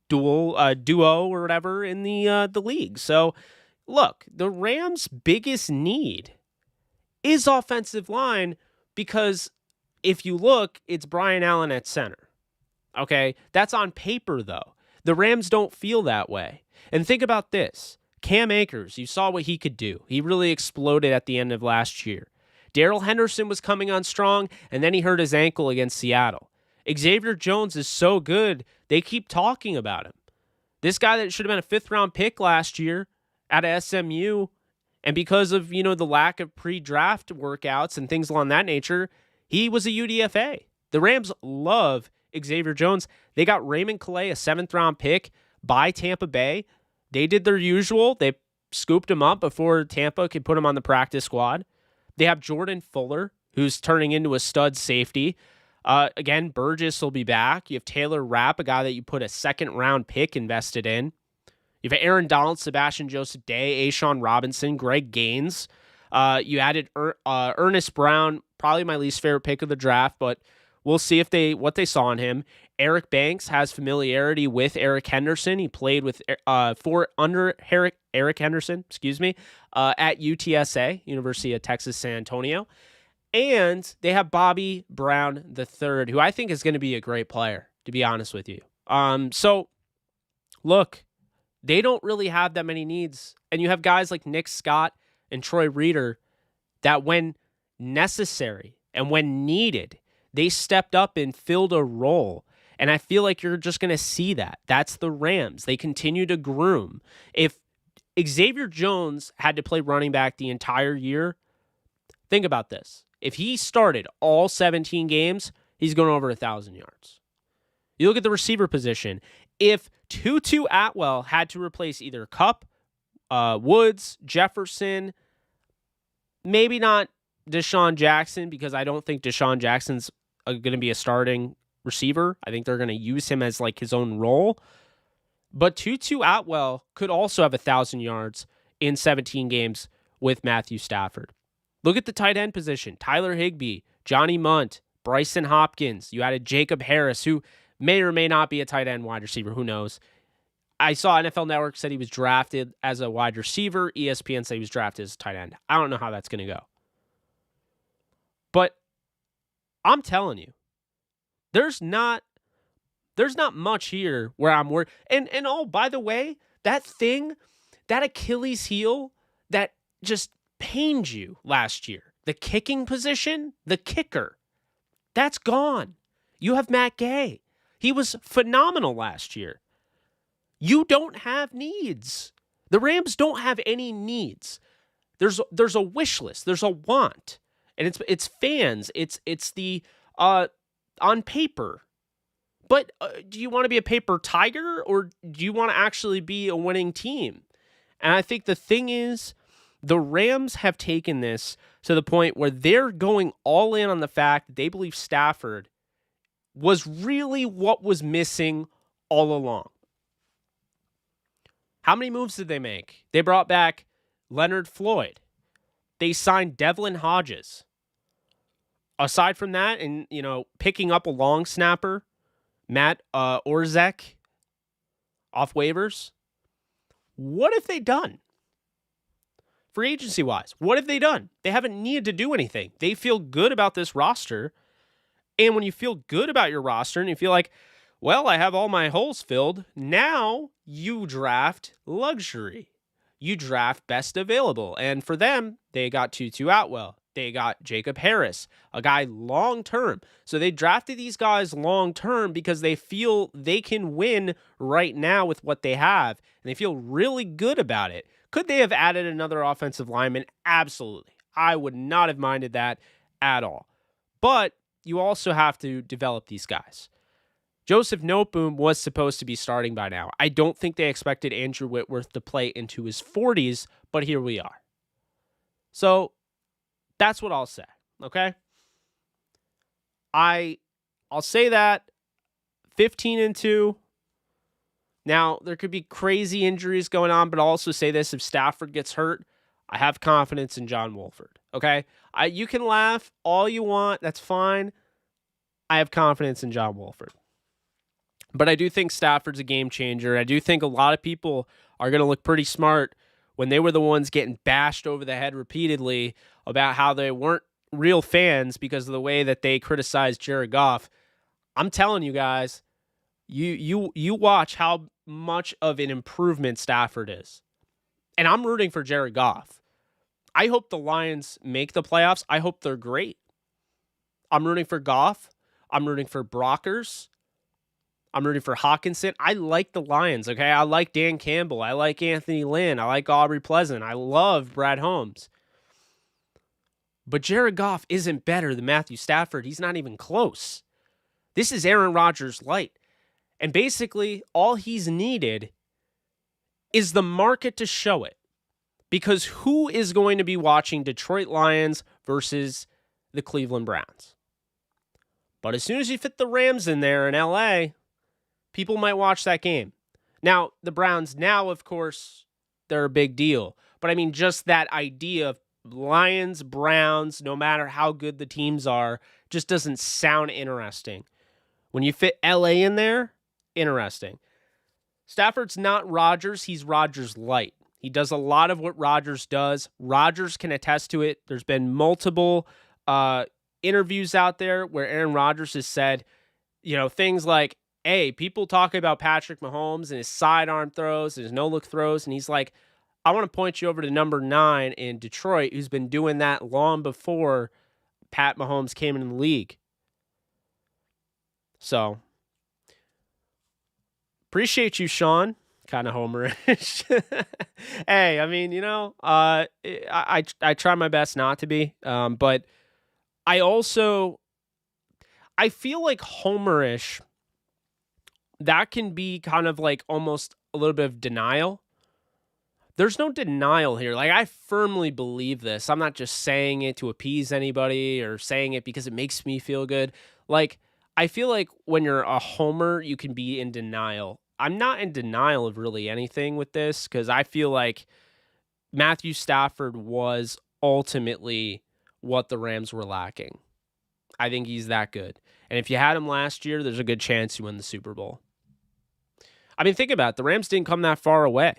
duo or whatever in the league. So look, the Rams' biggest need is offensive line, because if you look, it's Brian Allen at center. Okay, that's on paper though. The Rams don't feel that way. And think about this. Cam Akers, you saw what he could do. He really exploded at the end of last year. Darrell Henderson was coming on strong, and then he hurt his ankle against Seattle. Xavier Jones is so good, they keep talking about him. This guy that should have been a 5th-round pick last year out of SMU, and because of, the lack of pre-draft workouts and things along that nature, he was a UDFA. The Rams love Xavier Jones. They got Raymond Calais, a 7th-round pick by Tampa Bay. They did their usual. They scooped him up before Tampa could put him on the practice squad. They have Jordan Fuller, who's turning into a stud safety. Again, Burgess will be back. You have Taylor Rapp, a guy that you put a 2nd-round pick invested in. You have Aaron Donald, Sebastian Joseph Day, Ashawn Robinson, Greg Gaines. You added Ernest Brown, probably my least favorite pick of the draft, but we'll see what they saw in him. Eric Banks has familiarity with Eric Henderson. He played with under Eric Henderson, at UTSA, University of Texas San Antonio. And they have Bobby Brown III, who I think is going to be a great player, to be honest with you. So, look, they don't really have that many needs. And you have guys like Nick Scott and Troy Reeder that when necessary and when needed, they stepped up and filled a role. And I feel like you're just going to see that. That's the Rams. They continue to groom. If Xavier Jones had to play running back the entire year, think about this. If he started all 17 games, he's going over 1,000 yards. You look at the receiver position. If Tutu Atwell had to replace either Kupp, Woods, Jefferson, maybe not Deshaun Jackson, because I don't think Deshaun Jackson's going to be a starting receiver. I think they're going to use him as like his own role. But Tutu Atwell could also have 1,000 yards in 17 games with Matthew Stafford. Look at the tight end position. Tyler Higbee, Johnny Munt, Bryson Hopkins. You added Jacob Harris, who may or may not be a tight end wide receiver. Who knows? I saw NFL Network said he was drafted as a wide receiver. ESPN said he was drafted as a tight end. I don't know how that's going to go. But I'm telling you, there's not much here where I'm worried. And oh, by the way, that Achilles heel that just pained you last year, The kicking position, the kicker, that's gone. You have Matt Gay. He was phenomenal last year. You don't have needs. The Rams don't have any needs. There's a wish list. There's a want. And it's fans. It's the on paper. But do you want to be a paper tiger, or do you want to actually be a winning team? And I think the thing is, the Rams have taken this to the point where they're going all in on the fact that they believe Stafford was really what was missing all along. How many moves did they make? They brought back Leonard Floyd. They signed Devlin Hodges. Aside from that, and picking up a long snapper, Matt Orzech off waivers, what have they done? Free agency-wise, what have they done? They haven't needed to do anything. They feel good about this roster. And when you feel good about your roster and you feel like, well, I have all my holes filled, now you draft luxury. You draft best available. And for them, they got Tutu Atwell. They got Jacob Harris, a guy long-term. So they drafted these guys long-term because they feel they can win right now with what they have. And they feel really good about it. Could they have added another offensive lineman? Absolutely. I would not have minded that at all. But you also have to develop these guys. Joseph Noteboom was supposed to be starting by now. I don't think they expected Andrew Whitworth to play into his 40s, but here we are. So that's what I'll say, okay? I'll say that 15-2. Now, there could be crazy injuries going on, but I'll also say this: if Stafford gets hurt, I have confidence in John Wolford, okay? You can laugh all you want. That's fine. I have confidence in John Wolford. But I do think Stafford's a game changer. I do think a lot of people are going to look pretty smart when they were the ones getting bashed over the head repeatedly about how they weren't real fans because of the way that they criticized Jared Goff. I'm telling you guys, you watch how much of an improvement Stafford is. And I'm rooting for Jared Goff. I hope the Lions make the playoffs. I hope they're great. I'm rooting for Goff. I'm rooting for Brockers. I'm rooting for Hawkinson. I like the Lions, okay? I like Dan Campbell. I like Anthony Lynn. I like Aubrey Pleasant. I love Brad Holmes. But Jared Goff isn't better than Matthew Stafford. He's not even close. This is Aaron Rodgers light. And basically, all he's needed is the market to show it. Because who is going to be watching Detroit Lions versus the Cleveland Browns? But as soon as you fit the Rams in there in LA, people might watch that game. Now, the Browns now, of course, they're a big deal. But I mean, just that idea of Lions, Browns, no matter how good the teams are, just doesn't sound interesting. When you fit LA in there, interesting. Stafford's not Rodgers. He's Rodgers light. He does a lot of what Rodgers does. Rodgers can attest to it. There's been multiple interviews out there where Aaron Rodgers has said, things like, hey, people talk about Patrick Mahomes and his sidearm throws and his no-look throws, and he's like, I want to point you over to number 9 in Detroit, who's been doing that long before Pat Mahomes came in the league. So, appreciate you, Sean. Kind of homerish. Hey, I mean, I try my best not to be, but I feel like homerish, that can be kind of like almost a little bit of denial. There's no denial here. Like, I firmly believe this. I'm not just saying it to appease anybody or saying it because it makes me feel good. Like, I feel like when you're a homer, you can be in denial. I'm not in denial of really anything with this because I feel like Matthew Stafford was ultimately what the Rams were lacking. I think he's that good. And if you had him last year, there's a good chance you win the Super Bowl. I mean, think about it. The Rams didn't come that far away.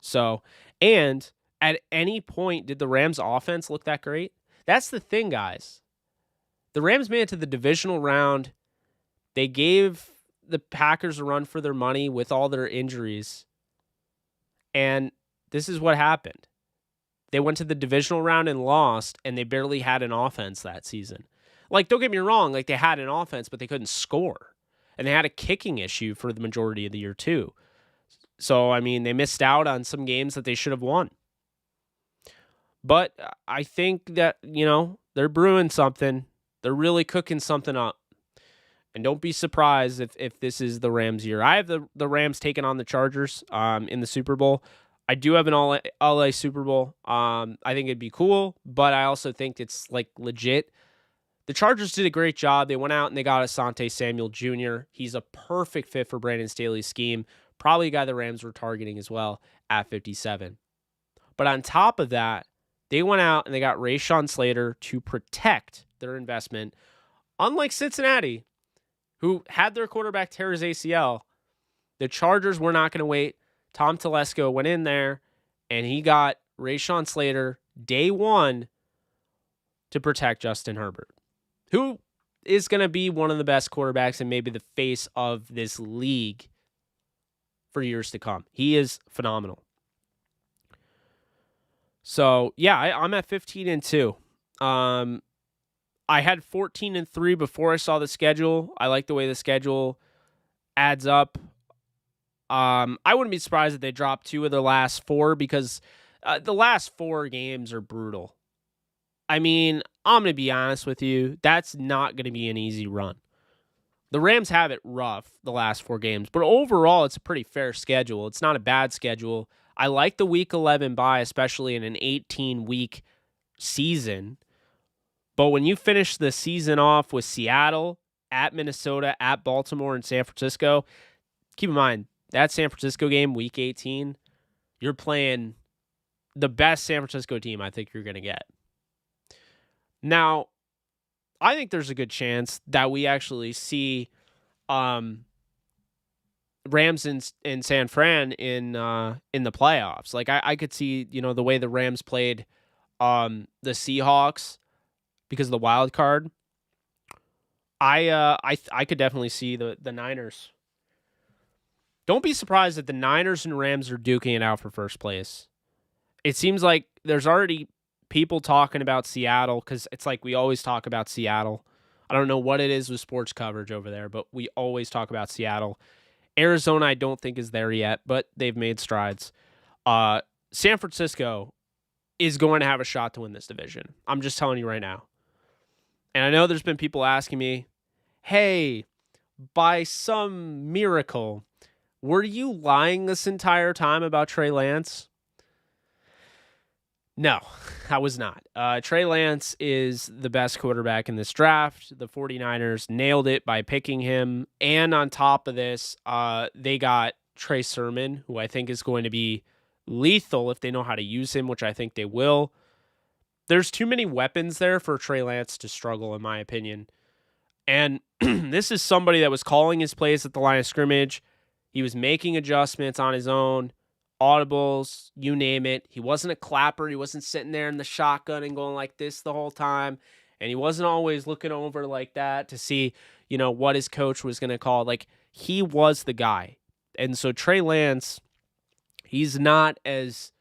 So, and at any point, did the Rams offense look that great? That's the thing, guys. The Rams made it to the divisional round. They gave the Packers a run for their money with all their injuries. And this is what happened. They went to the divisional round and lost, and they barely had an offense that season. Like, don't get me wrong, like, they had an offense, but they couldn't score. And they had a kicking issue for the majority of the year, too. So, I mean, they missed out on some games that they should have won. But I think that, they're brewing something. They're really cooking something up. And don't be surprised if this is the Rams' year. I have the Rams taking on the Chargers in the Super Bowl. I do have an LA Super Bowl. I think it'd be cool, but I also think it's like legit. The Chargers did a great job. They went out and they got Asante Samuel Jr. He's a perfect fit for Brandon Staley's scheme. Probably a guy the Rams were targeting as well at 57. But on top of that, they went out and they got Rashawn Slater to protect their investment. Unlike Cincinnati, who had their quarterback tear his ACL, the Chargers were not going to wait. Tom Telesco went in there and he got Rashawn Slater day one to protect Justin Herbert, who is going to be one of the best quarterbacks and maybe the face of this league for years to come. He is phenomenal. So, yeah, I'm at 15-2. I had 14-3 before I saw the schedule. I like the way the schedule adds up. I wouldn't be surprised if they dropped 2 of the last 4 because the last 4 games are brutal. I mean, I'm going to be honest with you. That's not going to be an easy run. The Rams have it rough the last 4 games, but overall, it's a pretty fair schedule. It's not a bad schedule. I like the Week 11 bye, especially in an 18-week season. But when you finish the season off with Seattle, at Minnesota, at Baltimore, and San Francisco, keep in mind, that San Francisco game, Week 18, you're playing the best San Francisco team I think you're going to get. Now, I think there's a good chance that we actually see Rams in San Fran in the playoffs. Like I could see, the way the Rams played the Seahawks because of the wild card. I could definitely see the Niners. Don't be surprised that the Niners and Rams are duking it out for first place. It seems like there's already people talking about Seattle because it's like we always talk about Seattle. I don't know what it is with sports coverage over there, but we always talk about Seattle. Arizona, I don't think is there yet, but they've made strides. San Francisco is going to have a shot to win this division. I'm just telling you right now. And I know there's been people asking me, hey, by some miracle, were you lying this entire time about Trey Lance? No, I was not. Trey Lance is the best quarterback in this draft. The 49ers nailed it by picking him. And on top of this, they got Trey Sermon, who I think is going to be lethal if they know how to use him, which I think they will. There's too many weapons there for Trey Lance to struggle, in my opinion. And this is somebody that was calling his plays at the line of scrimmage. He was making adjustments on his own. Audibles, you name it. He wasn't a clapper. He wasn't sitting there in the shotgun and going like this the whole time. And he wasn't always looking over like that to see, what his coach was going to call. Like, he was the guy. And so Trey Lance, he's not as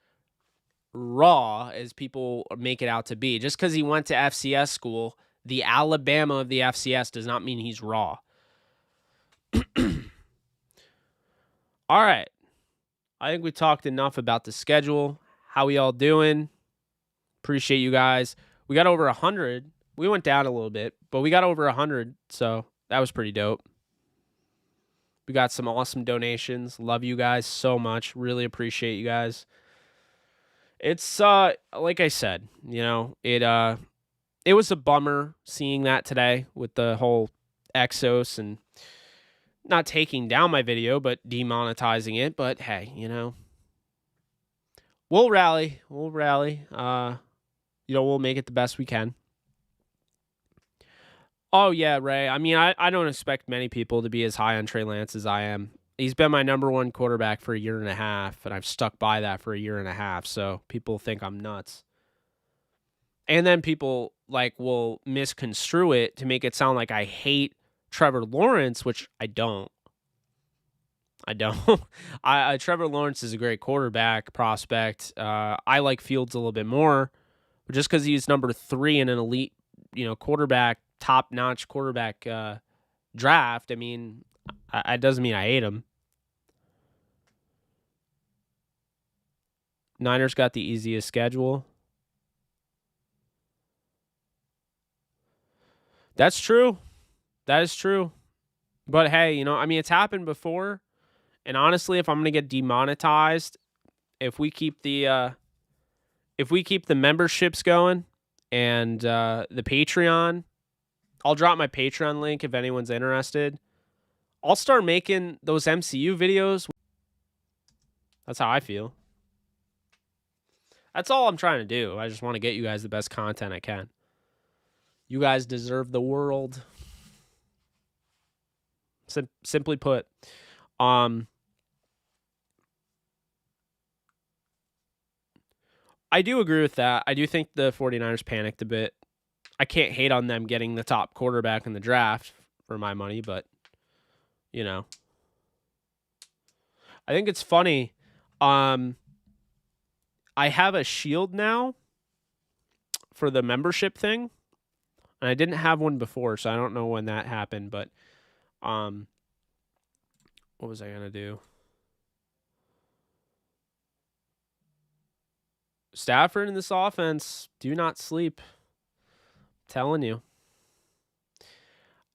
raw as people make it out to be. Just because he went to FCS school, the Alabama of the FCS does not mean he's raw. All right. I think we talked enough about the schedule. How we all doing? Appreciate you guys. We got over 100. We went down a little bit, but we got over 100, so that was pretty dope. We got some awesome donations. Love you guys so much. Really appreciate you guys. It's like I said, it was a bummer seeing that today with the whole Exos and not taking down my video, but demonetizing it. But hey, we'll rally. We'll make it the best we can. Oh yeah, Ray. I mean, I don't expect many people to be as high on Trey Lance as I am. He's been my number 1 quarterback for a year and a half, and I've stuck by that for a year and a half. So people think I'm nuts. And then people will misconstrue it to make it sound like I hate Trevor Lawrence, which I don't. I don't. Trevor Lawrence is a great quarterback prospect. I like Fields a little bit more, but just because he's number 3 in an elite, quarterback, top-notch quarterback draft, I mean, it doesn't mean I hate him. Niners got the easiest schedule. That's true. That is true. But hey, I mean, it's happened before. And honestly, if I'm gonna get demonetized, if we keep the memberships going and the Patreon, I'll drop my Patreon link if anyone's interested. I'll start making those MCU videos. That's how I feel. That's all I'm trying to do. I just want to get you guys the best content I can. You guys deserve the world. Simply put. I do agree with that. I do think the 49ers panicked a bit. I can't hate on them getting the top quarterback in the draft for my money, but, I think it's funny. I have a shield now for the membership thing, and I didn't have one before, so I don't know when that happened, but what was I going to do? Stafford in this offense, do not sleep. I'm telling you.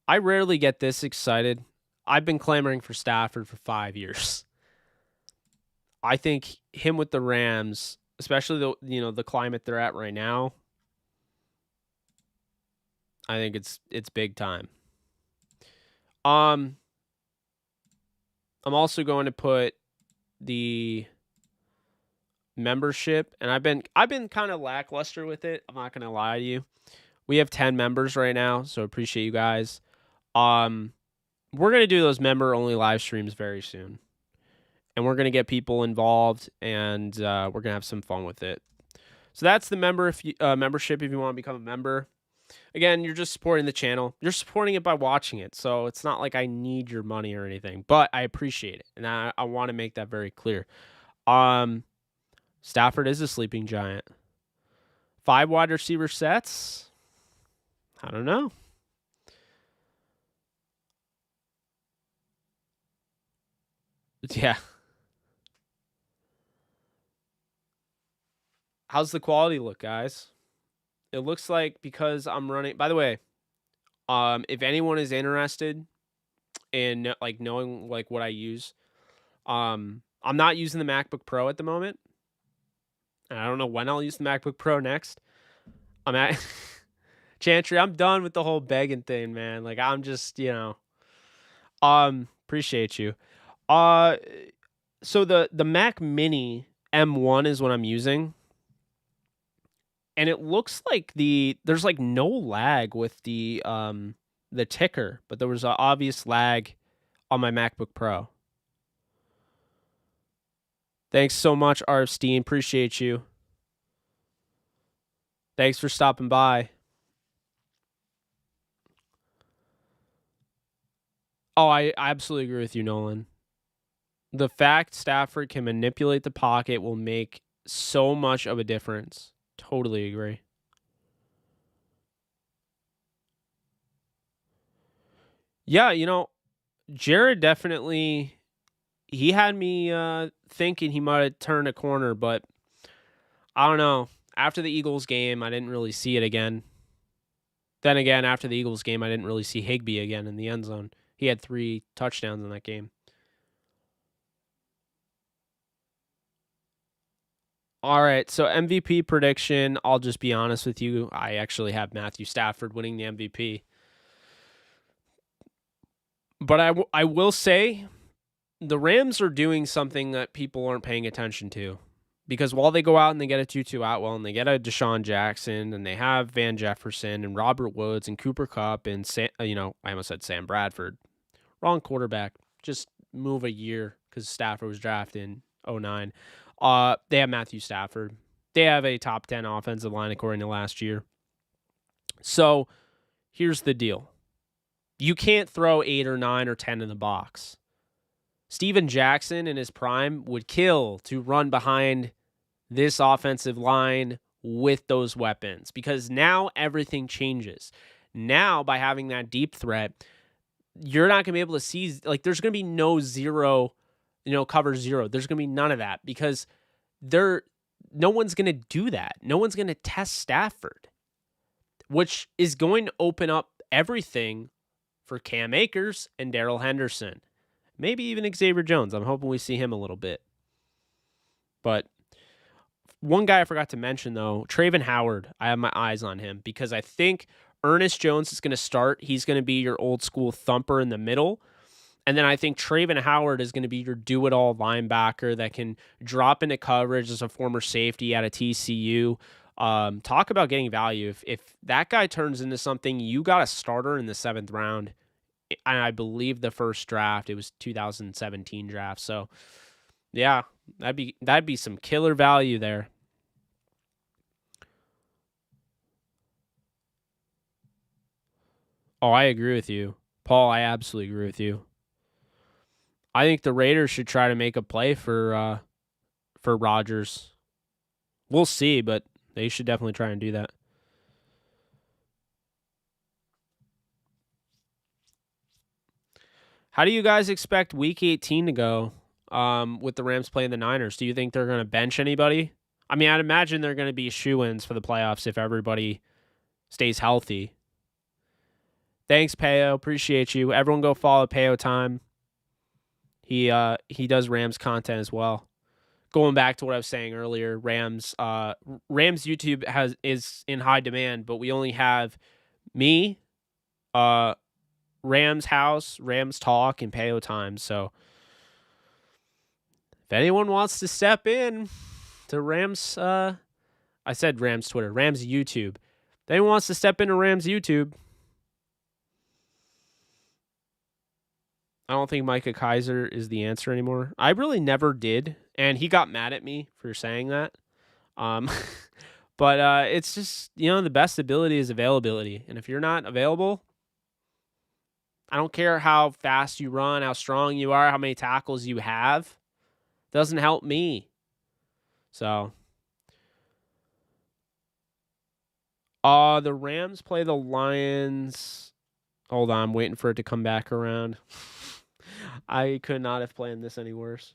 I rarely get this excited. I've been clamoring for Stafford for 5 years. I think him with the Rams, especially the climate they're at right now, I think it's big time. I'm also going to put the membership, and I've been kind of lackluster with it. I'm not going to lie to you. We have 10 members right now, so appreciate you guys. We're going to do those member-only live streams very soon. And we're going to get people involved, and we're going to have some fun with it. So that's the membership if you want to become a member. Again, you're just supporting the channel. You're supporting it by watching it, so it's not like I need your money or anything, but I appreciate it, and I want to make that very clear. Stafford is a sleeping giant. 5 wide receiver sets? I don't know. Yeah. How's the quality look, guys? It looks like because I'm running... By the way, if anyone is interested in knowing what I use, I'm not using the MacBook Pro at the moment. And I don't know when I'll use the MacBook Pro next. I'm at Chantry, I'm done with the whole begging thing, man. I'm just, appreciate you. So the Mac Mini M1 is what I'm using. And it looks like there's no lag with the ticker, but there was an obvious lag on my MacBook Pro. Thanks so much, RF Steen. Appreciate you. Thanks for stopping by. Oh, I absolutely agree with you, Nolan. The fact Stafford can manipulate the pocket will make so much of a difference. Totally agree. Yeah, Jared definitely... He had me thinking he might have turned a corner, but I don't know. After the Eagles game, I didn't really see it again. Then again, after the Eagles game, I didn't really see Higbee again in the end zone. He had 3 touchdowns in that game. All right, so MVP prediction, I'll just be honest with you. I actually have Matthew Stafford winning the MVP. But I will say... The Rams are doing something that people aren't paying attention to, because while they go out and they get a Tutu Atwell and they get a Deshaun Jackson and they have Van Jefferson and Robert Woods and Cooper Kupp and I almost said Sam Bradford, wrong quarterback. Just move a year because Stafford was drafted in 2009. They have Matthew Stafford. They have a top 10 offensive line according to last year. So here's the deal: you can't throw 8 or 9 or 10 in the box. Steven Jackson in his prime would kill to run behind this offensive line with those weapons, because now everything changes. Now, by having that deep threat, you're not going to be able to see, like, there's going to be no zero, cover zero. There's going to be none of that, because no one's going to do that. No one's going to test Stafford, which is going to open up everything for Cam Akers and Darrell Henderson. Maybe even Xavier Jones. I'm hoping we see him a little bit. But one guy I forgot to mention, though, Travon Howard. I have my eyes on him because I think Ernest Jones is going to start. He's going to be your old school thumper in the middle. And then I think Travon Howard is going to be your do-it-all linebacker that can drop into coverage as a former safety out of TCU. Talk about getting value. If that guy turns into something, you got a starter in the 7th round. And I believe the first draft, it was 2017 draft. So, yeah, that'd be some killer value there. Oh, I agree with you. Paul, I absolutely agree with you. I think the Raiders should try to make a play for Rodgers. We'll see, but they should definitely try and do that. How do you guys expect Week 18 to go with the Rams playing the Niners? Do you think they're going to bench anybody? I mean, I'd imagine they're going to be shoo-ins for the playoffs if everybody stays healthy. Thanks, Peo. Appreciate you. Everyone go follow Peo Time. He does Rams content as well. Going back to what I was saying earlier, Rams YouTube is in high demand, but we only have me, Rams House, Rams Talk, and Peo Time. So if anyone wants to step in to Rams, I said Rams Twitter, Rams YouTube. If anyone wants to step into Rams YouTube, I don't think Micah Kaiser is the answer anymore. I really never did, and he got mad at me for saying that. But it's just, the best ability is availability. And if you're not available, I don't care how fast you run, how strong you are, how many tackles you have. Doesn't help me. So, the Rams play the Lions. Hold on, I'm waiting for it to come back around. I could not have planned this any worse.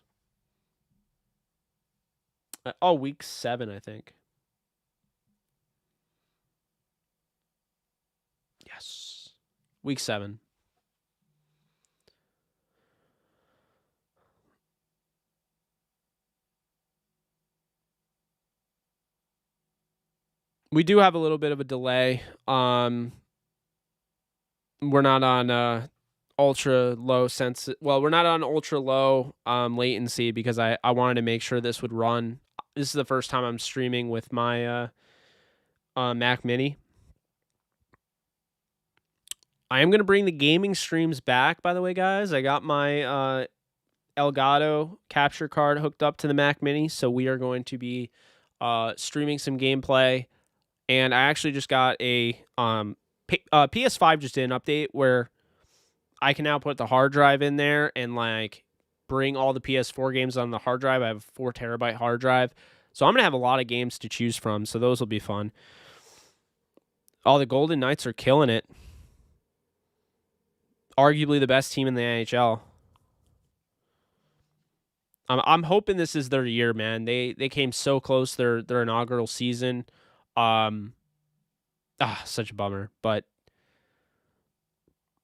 Week 7, I think. Yes. Week 7. We do have a little bit of a delay. We're not on ultra low we're not on ultra low latency because I wanted to make sure this would run. This is the first time I'm streaming with my Mac Mini. I am going to bring the gaming streams back, by the way, guys. I got my Elgato capture card hooked up to the Mac Mini, so we are going to be streaming some gameplay. And I actually just got a PS5 just did an update where I can now put the hard drive in there and bring all the PS4 games on the hard drive. I have a 4 terabyte hard drive. So I'm going to have a lot of games to choose from. So those will be fun. The Golden Knights are killing it. Arguably the best team in the NHL. I'm hoping this is their year, man. They came so close their inaugural season. Such a bummer. But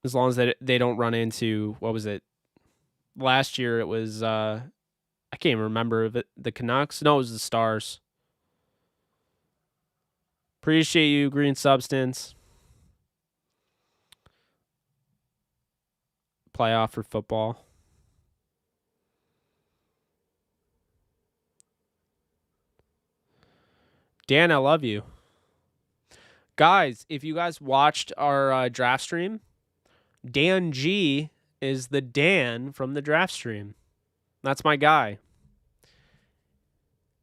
as long as they don't run into, what was it? Last year it was, I can't even remember the Canucks. No, it was the Stars. Appreciate you, Green Substance. Playoff for football. Dan, I love you. Guys, if you guys watched our draft stream, Dan G is the Dan from the draft stream. That's my guy.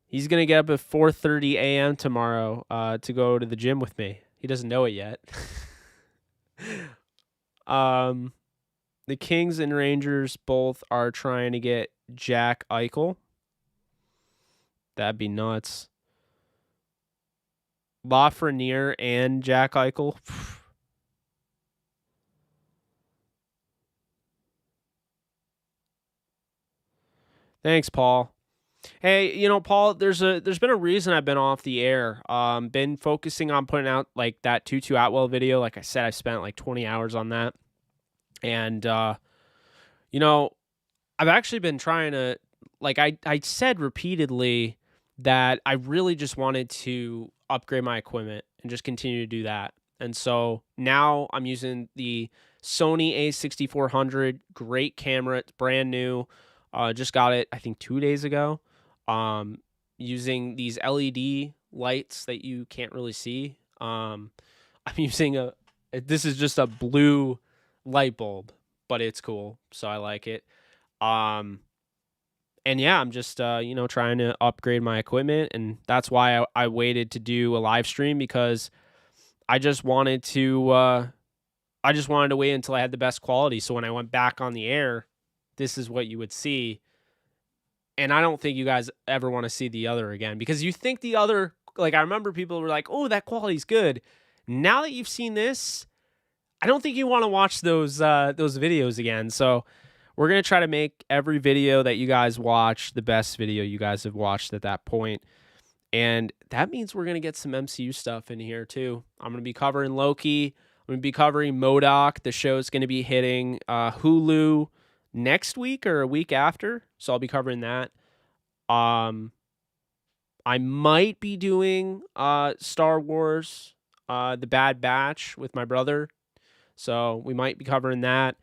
He's going to get up at 4:30 a.m. tomorrow to go to the gym with me. He doesn't know it yet. The Kings and Rangers both are trying to get Jack Eichel. That'd be nuts. Lafreniere and Jack Eichel. Thanks, Paul. Hey, you know, Paul, there's been a reason I've been off the air. Been focusing on putting out like that Tutu Atwell video. Like I said, I've spent like 20 hours on that. And you know, I've actually been trying to, like I said repeatedly that I really just wanted to upgrade my equipment and just continue to do that. And so now I'm using the Sony A6400, great camera, it's brand new. Just got it, I think 2 days ago. Using these LED lights that you can't really see. I'm using this is just a blue light bulb, but it's cool, so I like it. And yeah, I'm just you know, trying to upgrade my equipment, and that's why I waited to do a live stream, because I just wanted to wait until I had the best quality, so when I went back on the air, this is what you would see. And I don't think you guys ever want to see the other again, because you think the other, like I remember people were like, "Oh, that quality's good." Now that you've seen this, I don't think you want to watch those videos again. So we're going to try to make every video that you guys watch the best video you guys have watched at that point. And that means we're going to get some MCU stuff in here too. I'm going to be covering Loki. I'm going to be covering MODOK. The show's going to be hitting Hulu next week or a week after. So I'll be covering that. I might be doing Star Wars, The Bad Batch with my brother. So we might be covering that.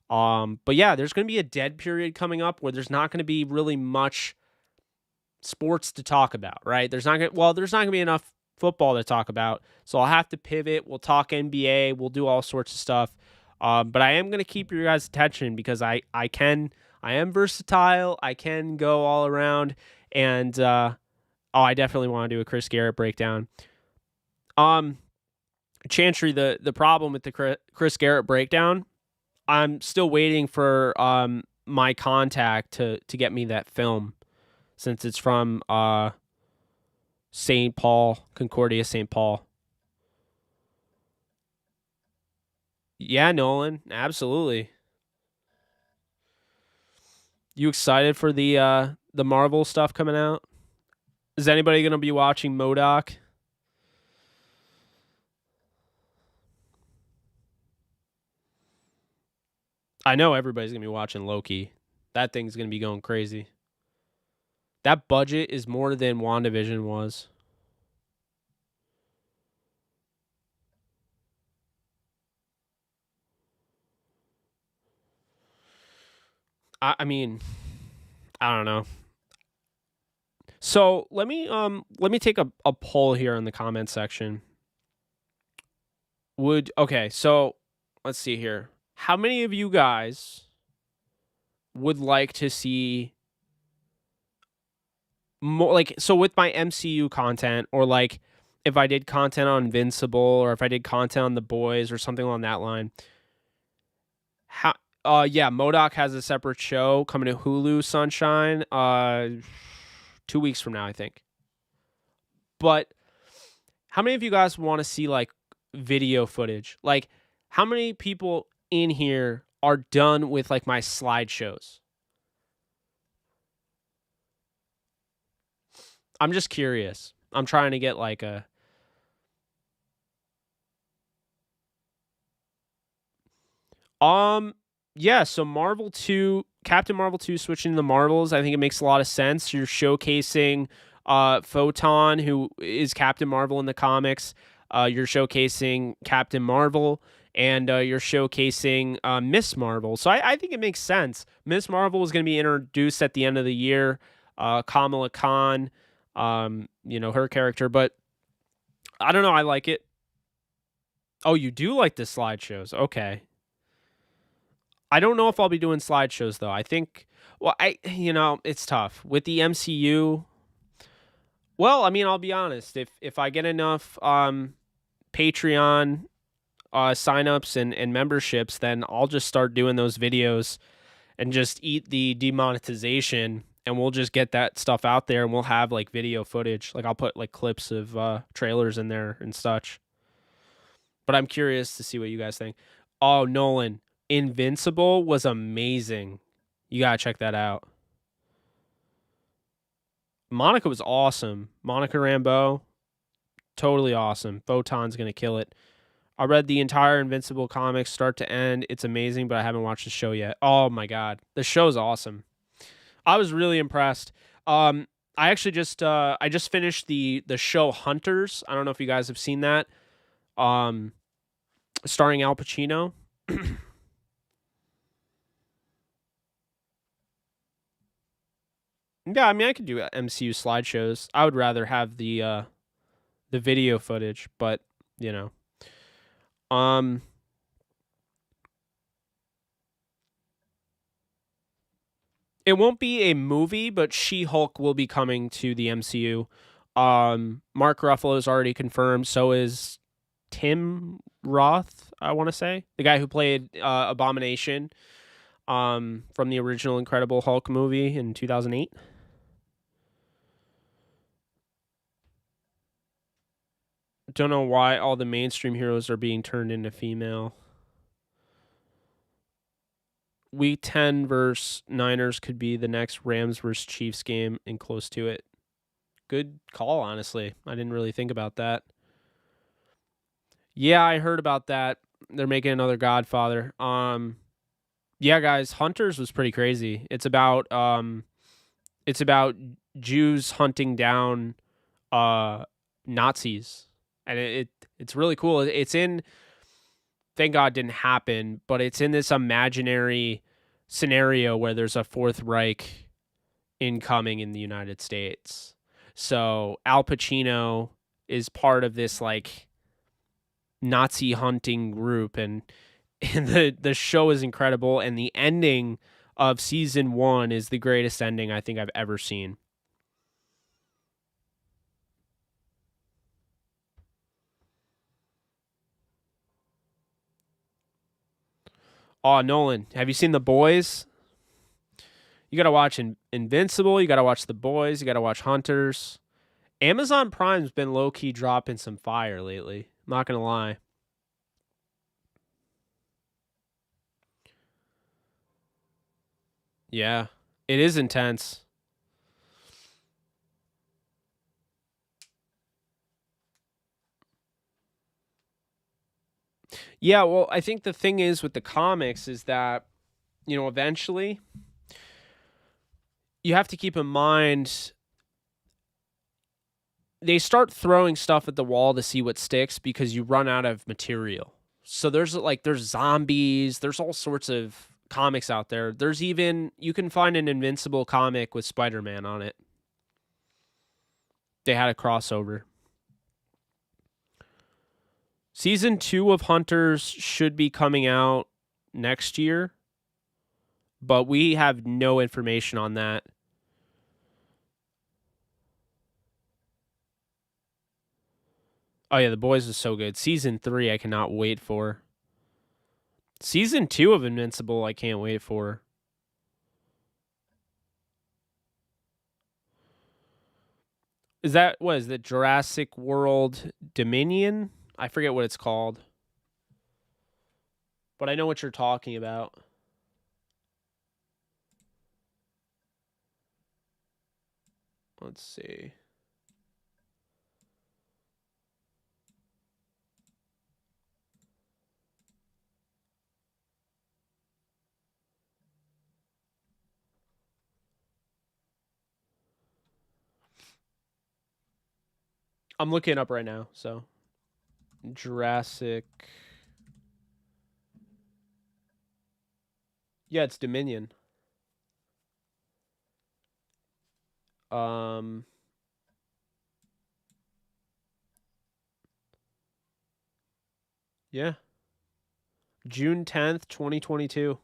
But yeah, there's going to be a dead period coming up where there's not going to be really much sports to talk about, right? There's not going to be enough football to talk about. So I'll have to pivot. We'll talk NBA. We'll do all sorts of stuff. But I am going to keep your guys' attention, because I am versatile. I can go all around. And I definitely want to do a Chris Garrett breakdown. Chantry, the problem with the Chris Garrett breakdown, I'm still waiting for my contact to get me that film, since it's from St. Paul, Concordia, St. Paul. Yeah, Nolan, absolutely. You excited for the Marvel stuff coming out? Is anybody going to be watching MODOK? I know everybody's going to be watching Loki. That thing's going to be going crazy. That budget is more than WandaVision was. I mean, I don't know. So let me take a poll here in the comment section. Okay, so let's see here. How many of you guys would like to see more, like, so with my MCU content, or like if I did content on Invincible, or if I did content on The Boys or something along that line? Yeah, MODOK has a separate show coming to Hulu, Sunshine, 2 weeks from now, I think. But how many of you guys want to see like video footage? Like, how many people in here are done with like my slideshows? I'm just curious. I'm trying to get like a... Yeah, so Marvel 2, Captain Marvel 2 switching to the Marvels, I think it makes a lot of sense. You're showcasing Photon, who is Captain Marvel in the comics. You're showcasing Captain Marvel, and you're showcasing Miss Marvel. So I think it makes sense. Miss Marvel is going to be introduced at the end of the year. Kamala Khan, you know, her character. But I don't know. I like it. Oh, you do like the slideshows. Okay. I don't know if I'll be doing slideshows, though. I think, well, you know, it's tough. With the MCU, well, I mean, I'll be honest. If I get enough Patreon signups and memberships, then I'll just start doing those videos and just eat the demonetization, and we'll just get that stuff out there, and we'll have like video footage. Like I'll put like clips of trailers in there and such. But I'm curious to see what you guys think. Oh, Nolan, Invincible was amazing. You gotta check that out. Monica was awesome. Monica Rambeau, totally awesome. Photon's gonna kill it. I read the entire Invincible comics start to end. It's amazing, but I haven't watched the show yet. Oh my god, the show's awesome. I was really impressed. I actually just I just finished the show Hunters. I don't know if you guys have seen that. Starring Al Pacino. Yeah, I mean I could do MCU slideshows. I would rather have the video footage, but you know. It won't be a movie, but She-Hulk will be coming to the MCU. Mark Ruffalo is already confirmed. So is Tim Roth, I want to say. The guy who played Abomination from the original Incredible Hulk movie in 2008. Don't know why all the mainstream heroes are being turned into female. Week 10 versus Niners could be the next Rams versus Chiefs game and close to it. Good call, honestly. I didn't really think about that. Yeah, I heard about that. They're making another Godfather. Yeah, guys, Hunters was pretty crazy. It's about Jews hunting down Nazis. And it's really cool. It's in, thank God it didn't happen, but it's in this imaginary scenario where there's a Fourth Reich incoming in the United States. So Al Pacino is part of this like Nazi hunting group, and the show is incredible, and the ending of season 1 is the greatest ending I think I've ever seen. Oh, Nolan, have you seen The Boys? You got to watch Invincible. You got to watch The Boys. You got to watch Hunters. Amazon Prime's been low-key dropping some fire lately. I'm not going to lie. Yeah, it is intense. Yeah, well, I think the thing is with the comics is that, you know, eventually you have to keep in mind they start throwing stuff at the wall to see what sticks because you run out of material. So there's zombies, there's all sorts of comics out there. There's even, you can find an Invincible comic with Spider-Man on it. They had a crossover. Season 2 of Hunters should be coming out next year, but we have no information on that. Oh yeah, The Boys is so good. Season 3 I cannot wait for. Season 2 of Invincible I can't wait for. Is that, what is it, Jurassic World Dominion? I forget what it's called. But I know what you're talking about. Let's see. I'm looking it up right now, so. Jurassic. Yeah, it's Dominion. Yeah. June 10th, 2022.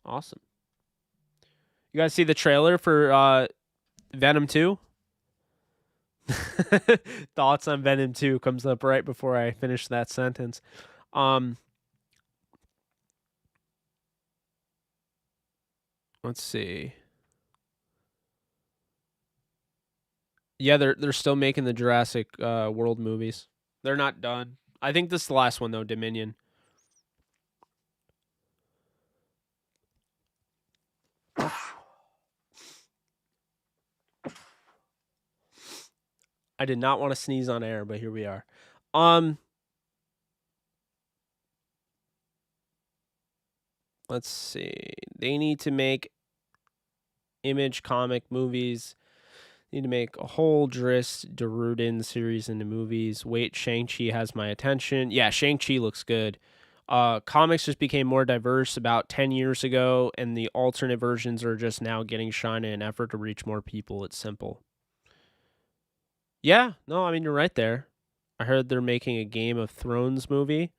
Awesome. You guys see the trailer for Venom 2? Thoughts on Venom 2 comes up right before I finish that sentence. Let's see. Yeah, they're still making the Jurassic World movies. They're not done. I think this is the last one though, Dominion. I did not want to sneeze on air, but here we are. Let's see. They need to make Image comic movies. Need to make a whole Dris Derudin series into movies. Wait, Shang-Chi has my attention. Yeah, Shang-Chi looks good. Comics just became more diverse about 10 years ago, and the alternate versions are just now getting shine in an effort to reach more people. It's simple. Yeah, no, I mean, you're right there. I heard they're making a Game of Thrones movie.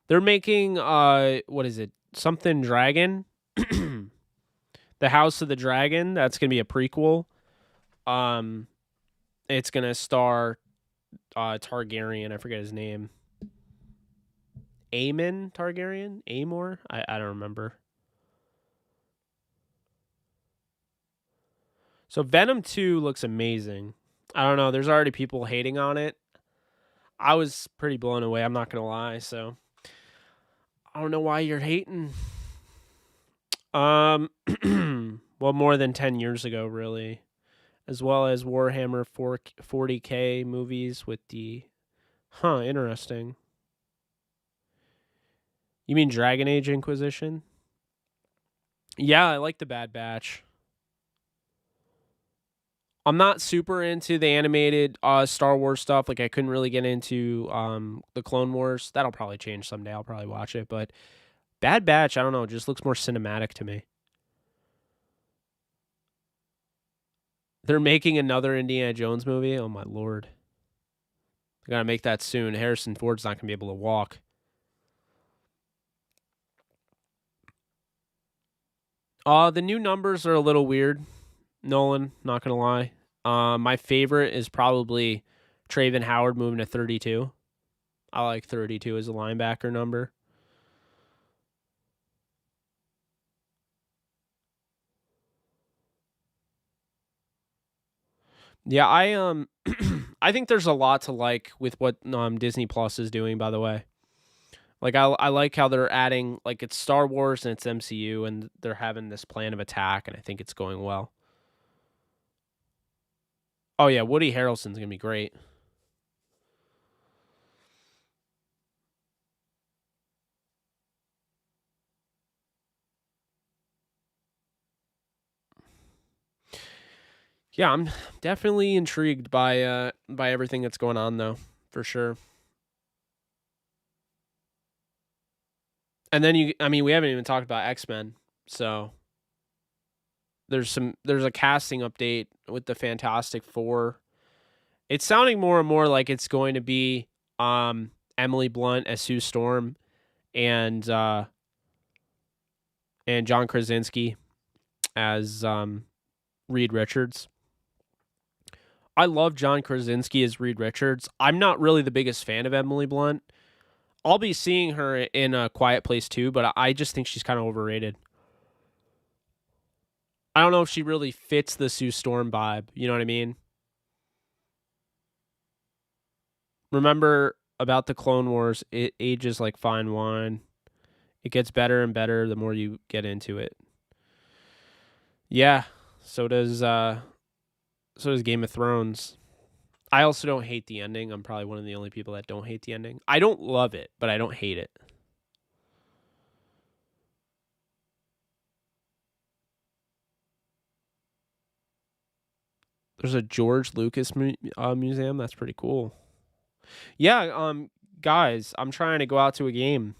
They're making, what is it? Something Dragon? The House of the Dragon. That's going to be a prequel. It's going to star Targaryen. I forget his name. Aemon Targaryen? Aemor? I don't remember. So Venom 2 looks amazing. I don't know. There's already people hating on it. I was pretty blown away. I'm not going to lie. So I don't know why you're hating. Well, more than 10 years ago, really. As well as Warhammer 40K movies with the... Huh, interesting. You mean Dragon Age Inquisition? Yeah, I like the Bad Batch. I'm not super into the animated Star Wars stuff. Like, I couldn't really get into the Clone Wars. That'll probably change someday. I'll probably watch it. But Bad Batch, I don't know, it just looks more cinematic to me. They're making another Indiana Jones movie? Oh, my lord. They gotta make that soon. Harrison Ford's not gonna be able to walk. The new numbers are a little weird. Nolan, not gonna lie. My favorite is probably Traven Howard moving to 32. I like 32 as a linebacker number. Yeah, I I think there's a lot to like with what Disney Plus is doing, by the way. Like I like how they're adding, like, it's Star Wars and it's MCU, and they're having this plan of attack, and I think it's going well. Oh yeah, Woody Harrelson's gonna be great. Yeah, I'm definitely intrigued by everything that's going on though, for sure. And then we haven't even talked about X-Men, so there's a casting update with the Fantastic Four. It's sounding more and more like it's going to be Emily Blunt as Sue Storm and John Krasinski as Reed Richards. I love John Krasinski as Reed Richards. I'm not really the biggest fan of Emily Blunt. I'll be seeing her in A Quiet Place too, but I just think she's kind of overrated. I don't know if she really fits the Sue Storm vibe. You know what I mean? Remember about the Clone Wars, it ages like fine wine. It gets better and better the more you get into it. Yeah, so does Game of Thrones. I also don't hate the ending. I'm probably one of the only people that don't hate the ending. I don't love it, but I don't hate it. There's a George Lucas museum. That's pretty cool. Yeah, guys, I'm trying to go out to a game.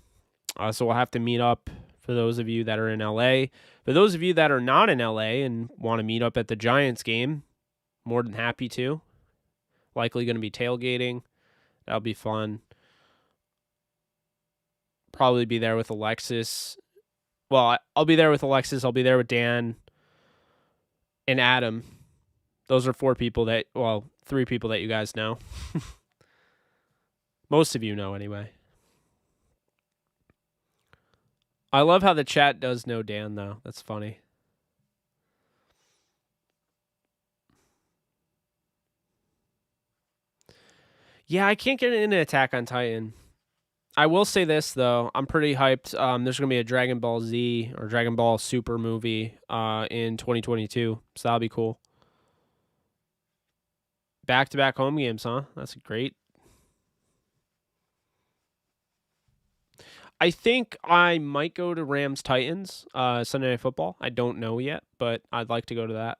So we'll have to meet up for those of you that are in LA. For those of you that are not in LA and want to meet up at the Giants game, more than happy to. Likely going to be tailgating. That'll be fun. Probably be there with Alexis. Well, I'll be there with Alexis. I'll be there with Dan and Adam. Those are 4 people that, well, 3 people that you guys know. Most of you know anyway. I love how the chat does know Dan, though. That's funny. Yeah, I can't get into Attack on Titan. I will say this, though. I'm pretty hyped. There's going to be a Dragon Ball Z or Dragon Ball Super movie in 2022, so that'll be cool. Back-to-back home games, huh? That's great. I think I might go to Rams-Titans Sunday Night Football. I don't know yet, but I'd like to go to that.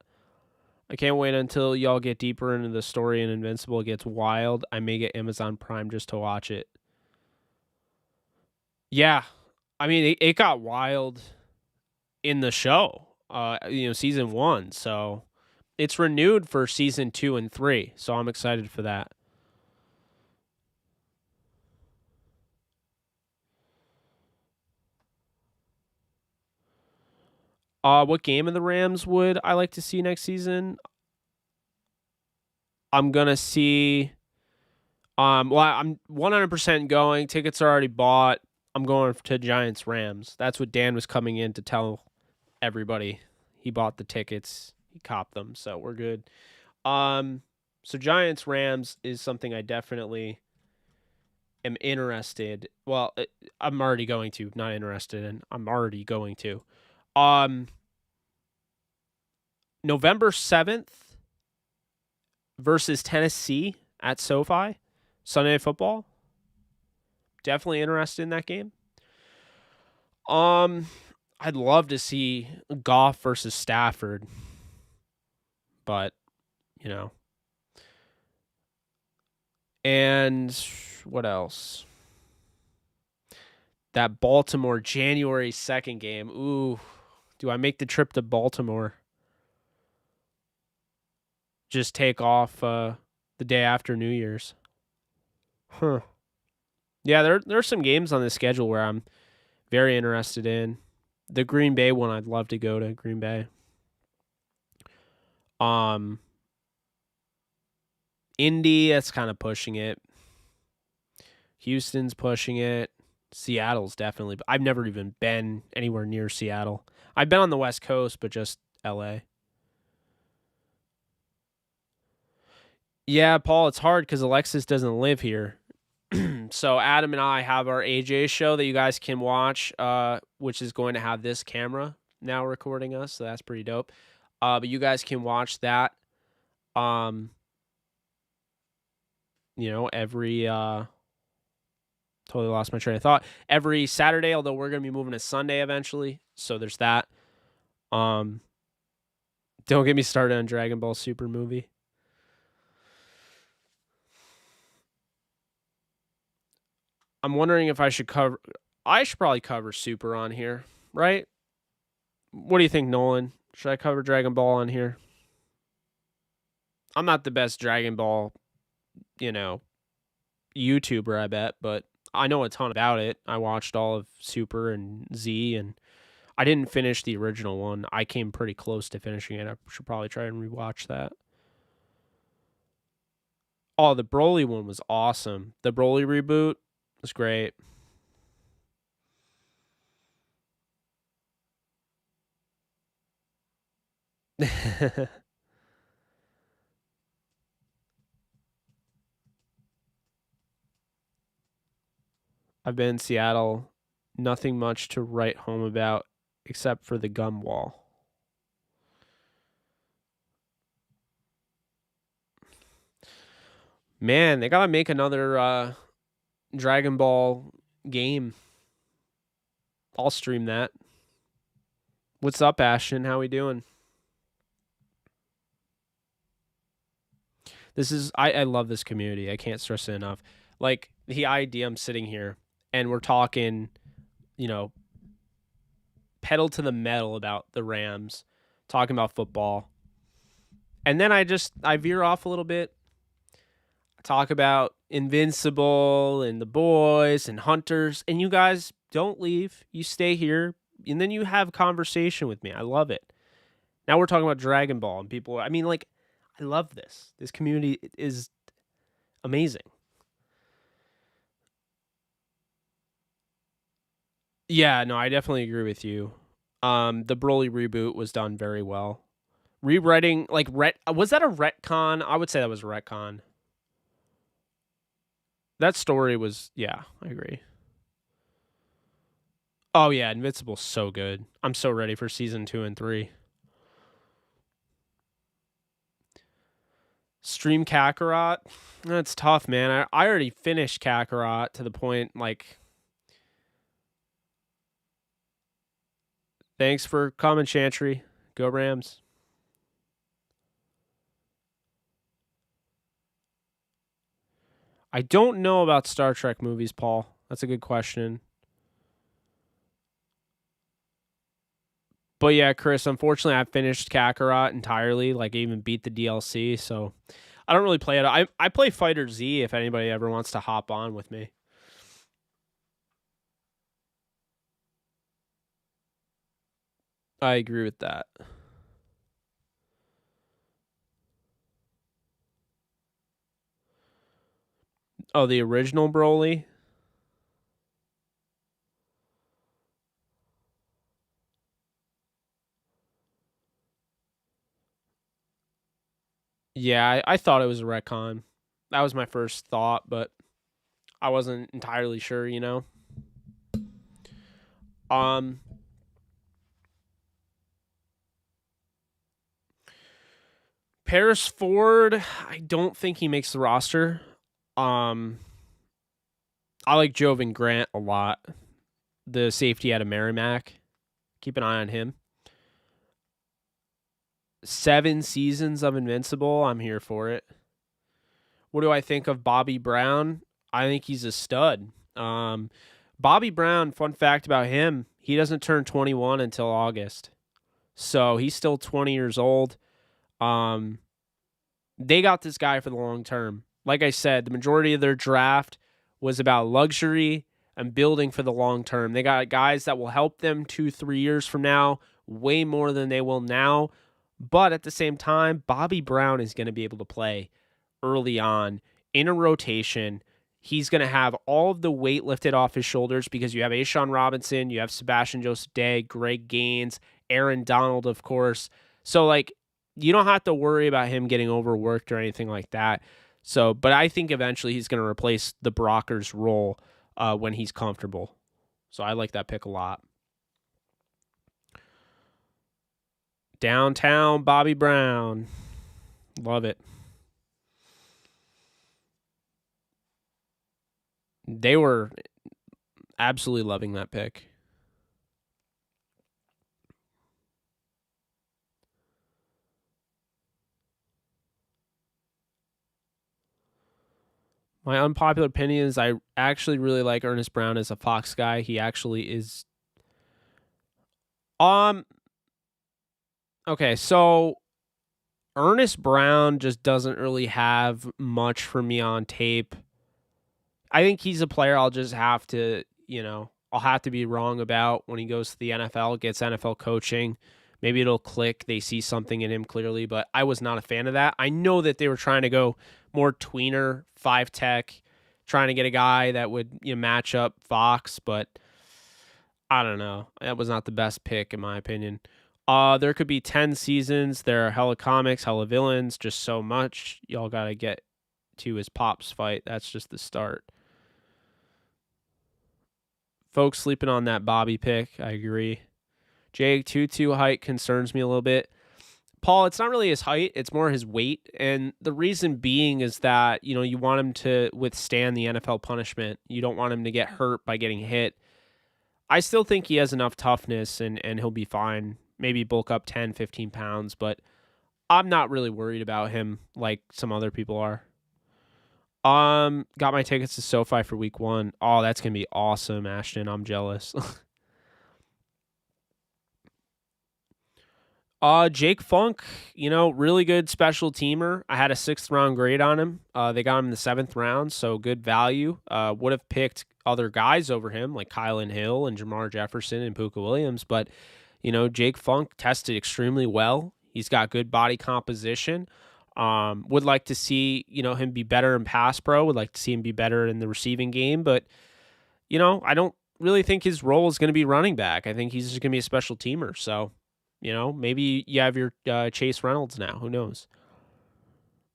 I can't wait until y'all get deeper into the story and Invincible gets wild. I may get Amazon Prime just to watch it. Yeah. I mean, it got wild in the show, season 1. So it's renewed for season 2 and 3. So I'm excited for that. What game of the Rams would I like to see next season? I'm going to see... I'm 100% going. Tickets are already bought. I'm going to Giants-Rams. That's what Dan was coming in to tell everybody. He bought the tickets. He copped them, so we're good. So Giants-Rams is something I definitely am interested. Well, I'm already going to. Not interested in. I'm already going to. November 7th versus Tennessee at SoFi. Sunday Night Football. Definitely interested in that game. I'd love to see Goff versus Stafford. But, And what else? That Baltimore January 2nd game. Ooh, do I make the trip to Baltimore? Just take off the day after New Year's. Huh. Yeah, there are some games on the schedule where I'm very interested in. The Green Bay one, I'd love to go to Green Bay. Indy, that's kind of pushing it. Houston's pushing it. Seattle's definitely. I've never even been anywhere near Seattle. I've been on the West Coast, but just LA. Yeah, Paul, it's hard because Alexis doesn't live here. So Adam and I have our AJ show that you guys can watch, which is going to have this camera now recording us. So that's pretty dope. But you guys can watch that. Every totally lost my train of thought. Every Saturday, although we're going to be moving to Sunday eventually. So there's that. Don't get me started on Dragon Ball Super movie. I'm wondering if I should probably cover Super on here, right? What do you think, Nolan? Should I cover Dragon Ball on here? I'm not the best Dragon Ball, YouTuber, I bet, but I know a ton about it. I watched all of Super and Z, and I didn't finish the original one. I came pretty close to finishing it. I should probably try and rewatch that. Oh, the Broly one was awesome. The Broly reboot was great. I've been in Seattle. Nothing much to write home about except for the gum wall. Man, they gotta make another Dragon Ball game. I'll stream that. What's up, Ashton? How we doing? I love this community. I can't stress it enough. Like, the idea, I'm sitting here and we're talking, pedal to the metal about the Rams, talking about football. And then I veer off a little bit. Talk about Invincible and the boys and Hunters, and you guys don't leave. You stay here, and then you have conversation with me. I love it. Now we're talking about Dragon Ball, and people, I love this. This community is amazing. Yeah, no, I definitely agree with you. The Broly reboot was done very well. Rewriting, like, was that a retcon? I would say that was a retcon. That story was, yeah, I agree. Oh, yeah, Invincible's so good. I'm so ready for season 2 and 3. Stream Kakarot? That's tough, man. I already finished Kakarot to the point, like... Thanks for coming, Chantry. Go Rams. I don't know about Star Trek movies, Paul. That's a good question. But yeah, Chris, unfortunately, I finished Kakarot entirely. Like, I even beat the DLC, so I don't really play it. I play Fighter Z if anybody ever wants to hop on with me. I agree with that. Oh, the original Broly? Yeah, I thought it was a retcon. That was my first thought, but I wasn't entirely sure, you know? Paris Ford, I don't think he makes the roster. I like Joven Grant a lot. The safety out of Merrimack. Keep an eye on him. 7 seasons of Invincible. I'm here for it. What do I think of Bobby Brown? I think he's a stud. Bobby Brown, fun fact about him, he doesn't turn 21 until August. So he's still 20 years old. They got this guy for the long term. Like I said, the majority of their draft was about luxury and building for the long term. They got guys that will help them 2-3 years from now, way more than they will now. But at the same time, Bobby Brown is going to be able to play early on in a rotation. He's going to have all of the weight lifted off his shoulders because you have Ashawn Robinson, you have Sebastian Joseph Day, Greg Gaines, Aaron Donald, of course. So, like, you don't have to worry about him getting overworked or anything like that. So, but I think eventually he's going to replace the Brockers role when he's comfortable. So I like that pick a lot. Downtown Bobby Brown. Love it. They were absolutely loving that pick. My unpopular opinion is I actually really like Ernest Brown as a Fox guy. He actually is. Okay, so Ernest Brown just doesn't really have much for me on tape. I think he's a player I'll just have to, I'll have to be wrong about when he goes to the NFL, gets NFL coaching. Maybe it'll click. They see something in him clearly, but I was not a fan of that. I know that they were trying to go more tweener, 5-tech, trying to get a guy that would match up Fox, but I don't know. That was not the best pick in my opinion. There could be 10 seasons. There are hella comics, hella villains, just so much. Y'all got to get to his Pops fight. That's just the start. Folks sleeping on that Bobby pick. I agree. Jake, 2-2 height concerns me a little bit. Paul, it's not really his height. It's more his weight. And the reason being is that, you want him to withstand the NFL punishment. You don't want him to get hurt by getting hit. I still think he has enough toughness and he'll be fine. Maybe bulk up 10, 15 pounds, but I'm not really worried about him like some other people are. Got my tickets to SoFi for week 1. Oh, that's going to be awesome, Ashton. I'm jealous. Jake Funk, really good special teamer. I had a 6th round grade on him. They got him in the 7th round, so good value. Would have picked other guys over him, like Kylan Hill and Jamar Jefferson and Puka Williams, but Jake Funk tested extremely well. He's got good body composition. Would like to see, him be better in pass pro, would like to see him be better in the receiving game, but, I don't really think his role is going to be running back. I think he's just going to be a special teamer. So, maybe you have your Chase Reynolds now. Who knows?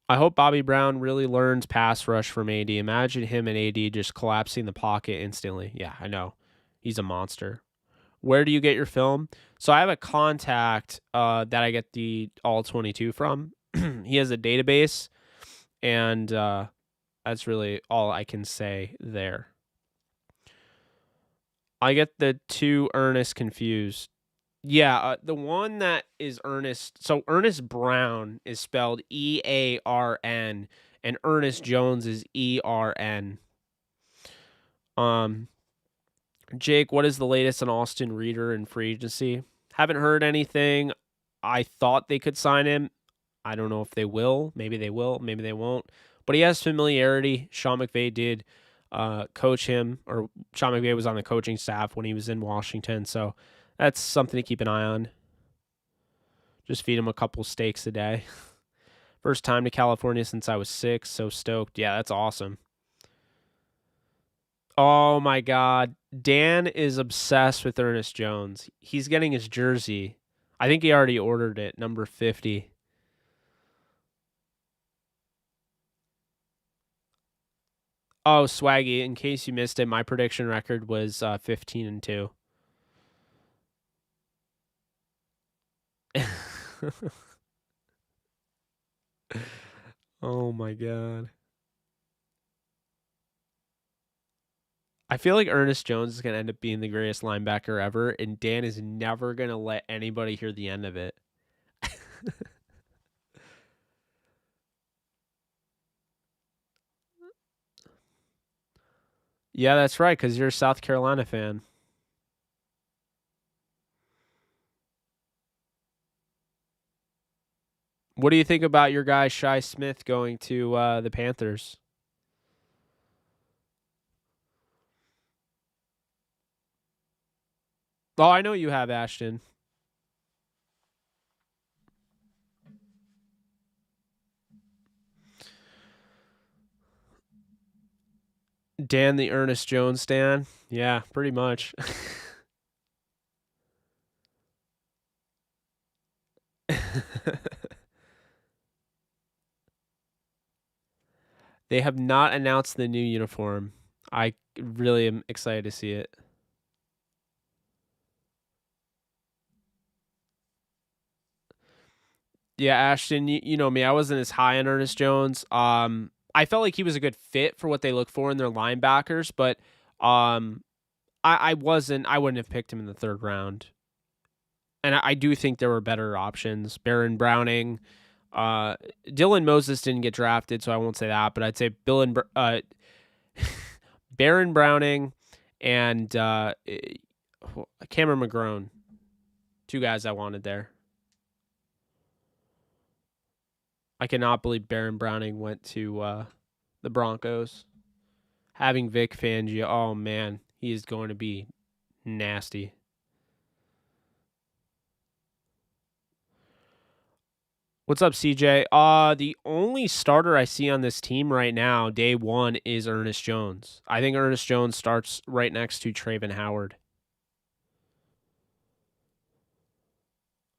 I hope Bobby Brown really learns pass rush from AD. Imagine him and AD just collapsing the pocket instantly. Yeah, I know. He's a monster. Where do you get your film? So I have a contact that I get the All 22 from. He has a database, and that's really all I can say there. I get the two Ernest confused. Yeah, the one that is Ernest. So Ernest Brown is spelled EARN, and Ernest Jones is ERN. Jake, what is the latest on Austin Reeder and free agency? Haven't heard anything. I thought they could sign him. I don't know if they will. Maybe they will. Maybe they won't. But he has familiarity. Sean McVay did coach him, or Sean McVay was on the coaching staff when he was in Washington. So that's something to keep an eye on. Just feed him a couple steaks a day. First time to California since I was 6. So stoked. Yeah, that's awesome. Oh, my God. Dan is obsessed with Ernest Jones. He's getting his jersey. I think he already ordered it, number 50. Oh, Swaggy, in case you missed it, my prediction record was 15-2. Oh, my God. I feel like Ernest Jones is going to end up being the greatest linebacker ever, and Dan is never going to let anybody hear the end of it. Yeah, that's right, because you're a South Carolina fan. What do you think about your guy, Shi Smith, going to the Panthers? Oh, I know you have, Ashton. Dan the Ernest Jones stan? Yeah, pretty much. They have not announced the new uniform. I really am excited to see it. Yeah, Ashton, you know me. I wasn't as high on Ernest Jones. I felt like he was a good fit for what they look for in their linebackers, but I wasn't. I wouldn't have picked him in the 3rd round. And I do think there were better options. Baron Browning, Dylan Moses didn't get drafted, so I won't say that. But I'd say Baron Browning and Cameron McGrone, 2 guys I wanted there. I cannot believe Baron Browning went to the Broncos. Having Vic Fangio, oh man, he is going to be nasty. What's up, CJ? The only starter I see on this team right now, day 1, is Ernest Jones. I think Ernest Jones starts right next to Traven Howard.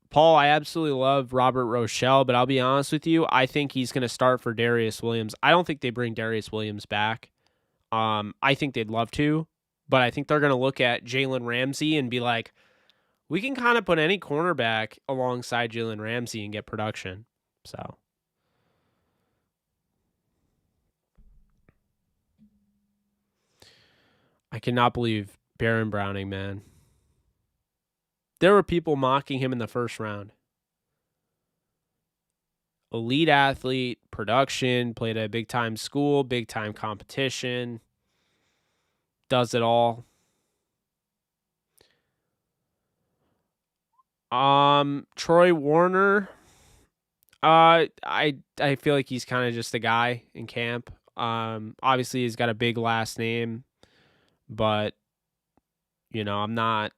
Paul, I absolutely love Robert Rochelle, but I'll be honest with you, I think he's going to start for Darius Williams. I don't think they bring Darius Williams back. I think they'd love to, but I think they're going to look at Jalen Ramsey and be like, we can kind of put any cornerback alongside Jalen Ramsey and get production. So I cannot believe Baron Browning, man. There were people mocking him in the 1st round. Elite athlete, production, played at a big-time school, big-time competition, does it all. Troy Warner, I feel like he's kind of just a guy in camp. Obviously he's got a big last name, but I'm not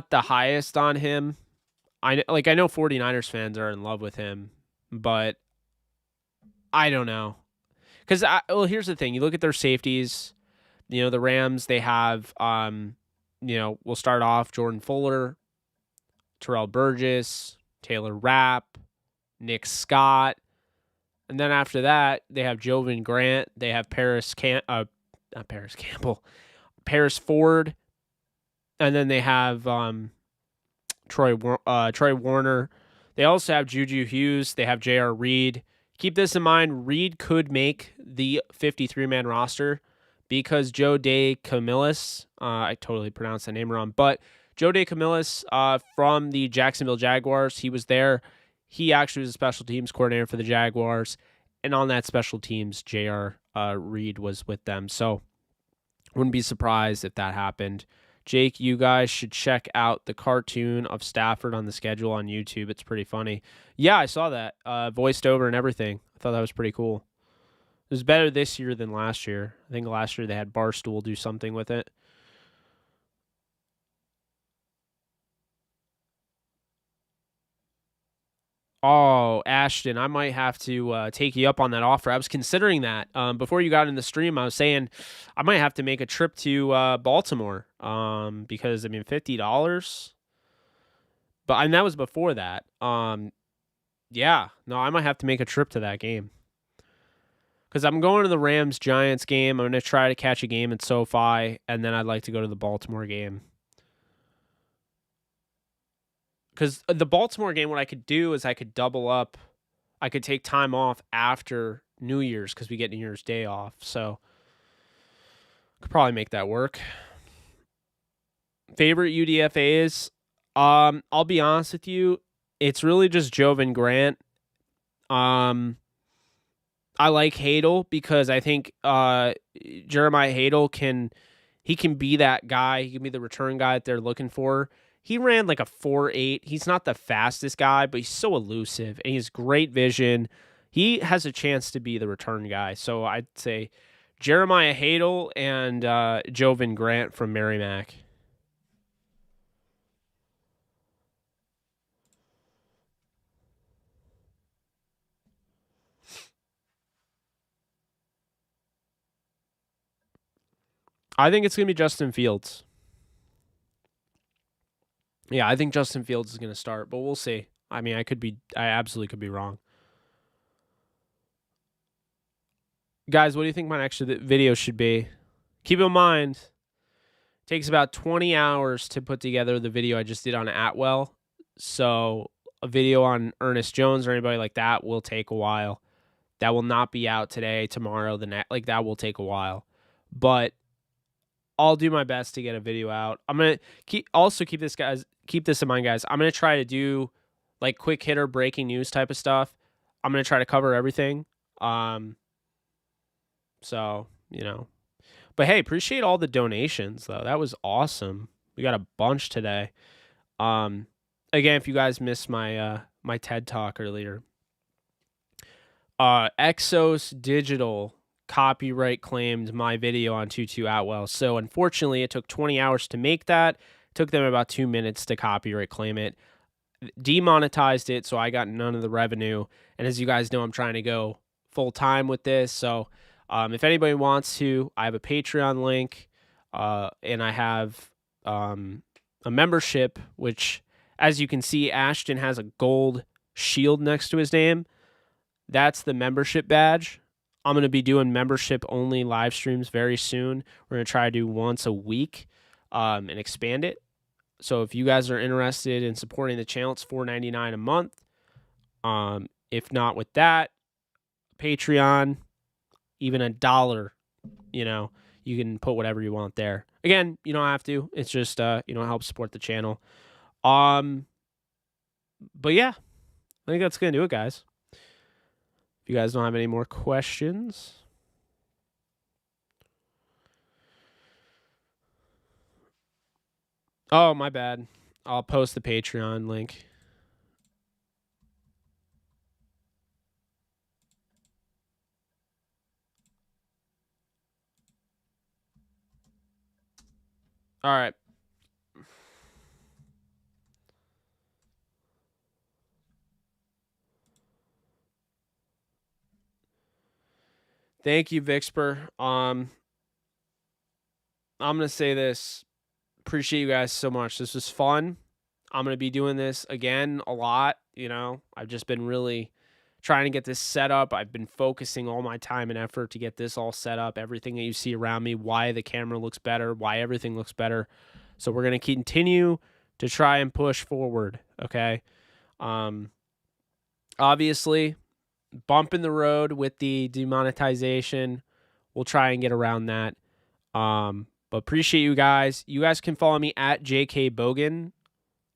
the highest on him. I know 49ers fans are in love with him, but I don't know. Because, well, here's the thing. You look at their safeties. You know, the Rams, they have, we'll start off Jordan Fuller, Terrell Burgess, Taylor Rapp, Nick Scott. And then after that, they have Jovan Grant. They have Paris Ford. And then they have Troy Warner. They also have Juju Hughes. They have J.R. Reed. Keep this in mind. Reed could make the 53-man roster because Joe DeCamillis, I totally pronounced that name wrong, but Joe DeCamillis from the Jacksonville Jaguars, he was there. He actually was a special teams coordinator for the Jaguars, and on that special teams, J.R. Reed was with them. So wouldn't be surprised if that happened. Jake, you guys should check out the cartoon of Stafford on the schedule on YouTube. It's pretty funny. Yeah, I saw that. Voiced over and everything. I thought that was pretty cool. It was better this year than last year. I think last year they had Barstool do something with it. Oh, Ashton, I might have to take you up on that offer. I was considering that. Before you got in the stream, I was saying I might have to make a trip to Baltimore because, I mean, $50. But that was before that. Yeah, no, I might have to make a trip to that game. Because I'm going to the Rams-Giants game. I'm going to try to catch a game at SoFi, and then I'd like to go to the Baltimore game. Because the Baltimore game, what I could do is I could double up. I could take time off after New Year's because we get New Year's Day off. So could probably make that work. Favorite UDFAs? I'll be honest with you. It's really just Jovan Grant. I like Hadel because I think Jeremiah Hadel can be that guy. He can be the return guy that they're looking for. He ran like a 4.8. He's not the fastest guy, but he's so elusive, and he has great vision. He has a chance to be the return guy. So I'd say Jeremiah Hadel and Jovan Grant from Merrimack. I think it's going to be Justin Fields. Yeah, I think Justin Fields is going to start, but we'll see. I mean, I absolutely could be wrong. Guys, what do you think my next video should be? Keep in mind, it takes about 20 hours to put together the video I just did on Atwell. So a video on Ernest Jones or anybody like that will take a while. That will not be out today, tomorrow, that will take a while. But I'll do my best to get a video out. I'm going to keep this in mind, guys. I'm going to try to do like quick hitter breaking news type of stuff. I'm going to try to cover everything. So, but hey, appreciate all the donations though. That was awesome. We got a bunch today. Again, if you guys missed my my TED Talk earlier, Exos Digital copyright claimed my video on Tutu Atwell. So unfortunately, it took 20 hours to make that. It took them about 2 minutes to copyright claim it. Demonetized it, so I got none of the revenue. And as you guys know, I'm trying to go full time with this. So if anybody wants to, I have a Patreon link, and I have a membership, which, as you can see, Ashton has a gold shield next to his name. That's the membership badge. I'm going to be doing membership-only live streams very soon. We're going to try to do once a week and expand it. So if you guys are interested in supporting the channel, it's $4.99 a month. If not with that, Patreon, even $1, you can put whatever you want there. Again, you don't have to. It's just, it helps support the channel. But yeah, I think that's going to do it, guys. If you guys don't have any more questions. Oh, my bad. I'll post the Patreon link. All right. Thank you, Vixper. I'm gonna say this. Appreciate you guys so much. This was fun. I'm gonna be doing this again a lot. You know, I've just been really trying to get this set up. I've been focusing all my time and effort to get this all set up. Everything that you see around me, why the camera looks better, why everything looks better. So we're gonna continue to try and push forward. Okay. Obviously, bump in the road with the demonetization. We'll try and get around that. But appreciate you guys. You guys can follow me at JKBogan.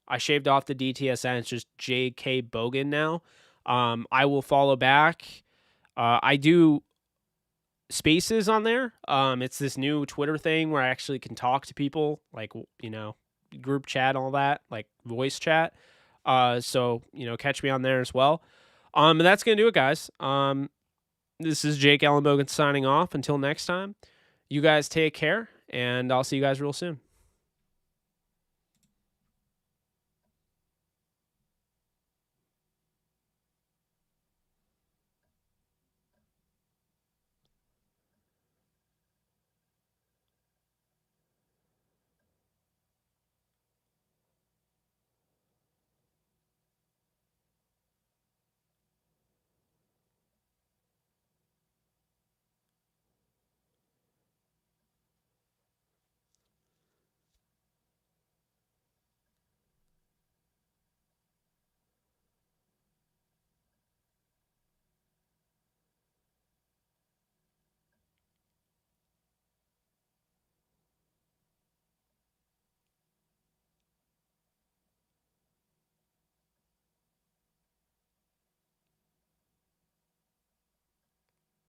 I shaved off the DTSN. It's just JKBogan now. I will follow back. I do spaces on there. It's this new Twitter thing where I actually can talk to people, like, you know, group chat, all that, like voice chat. So, you know, catch me on there as well. And that's going to do it, guys. This is Jake Ellenbogen signing off. Until next time, you guys take care, and I'll see you guys real soon.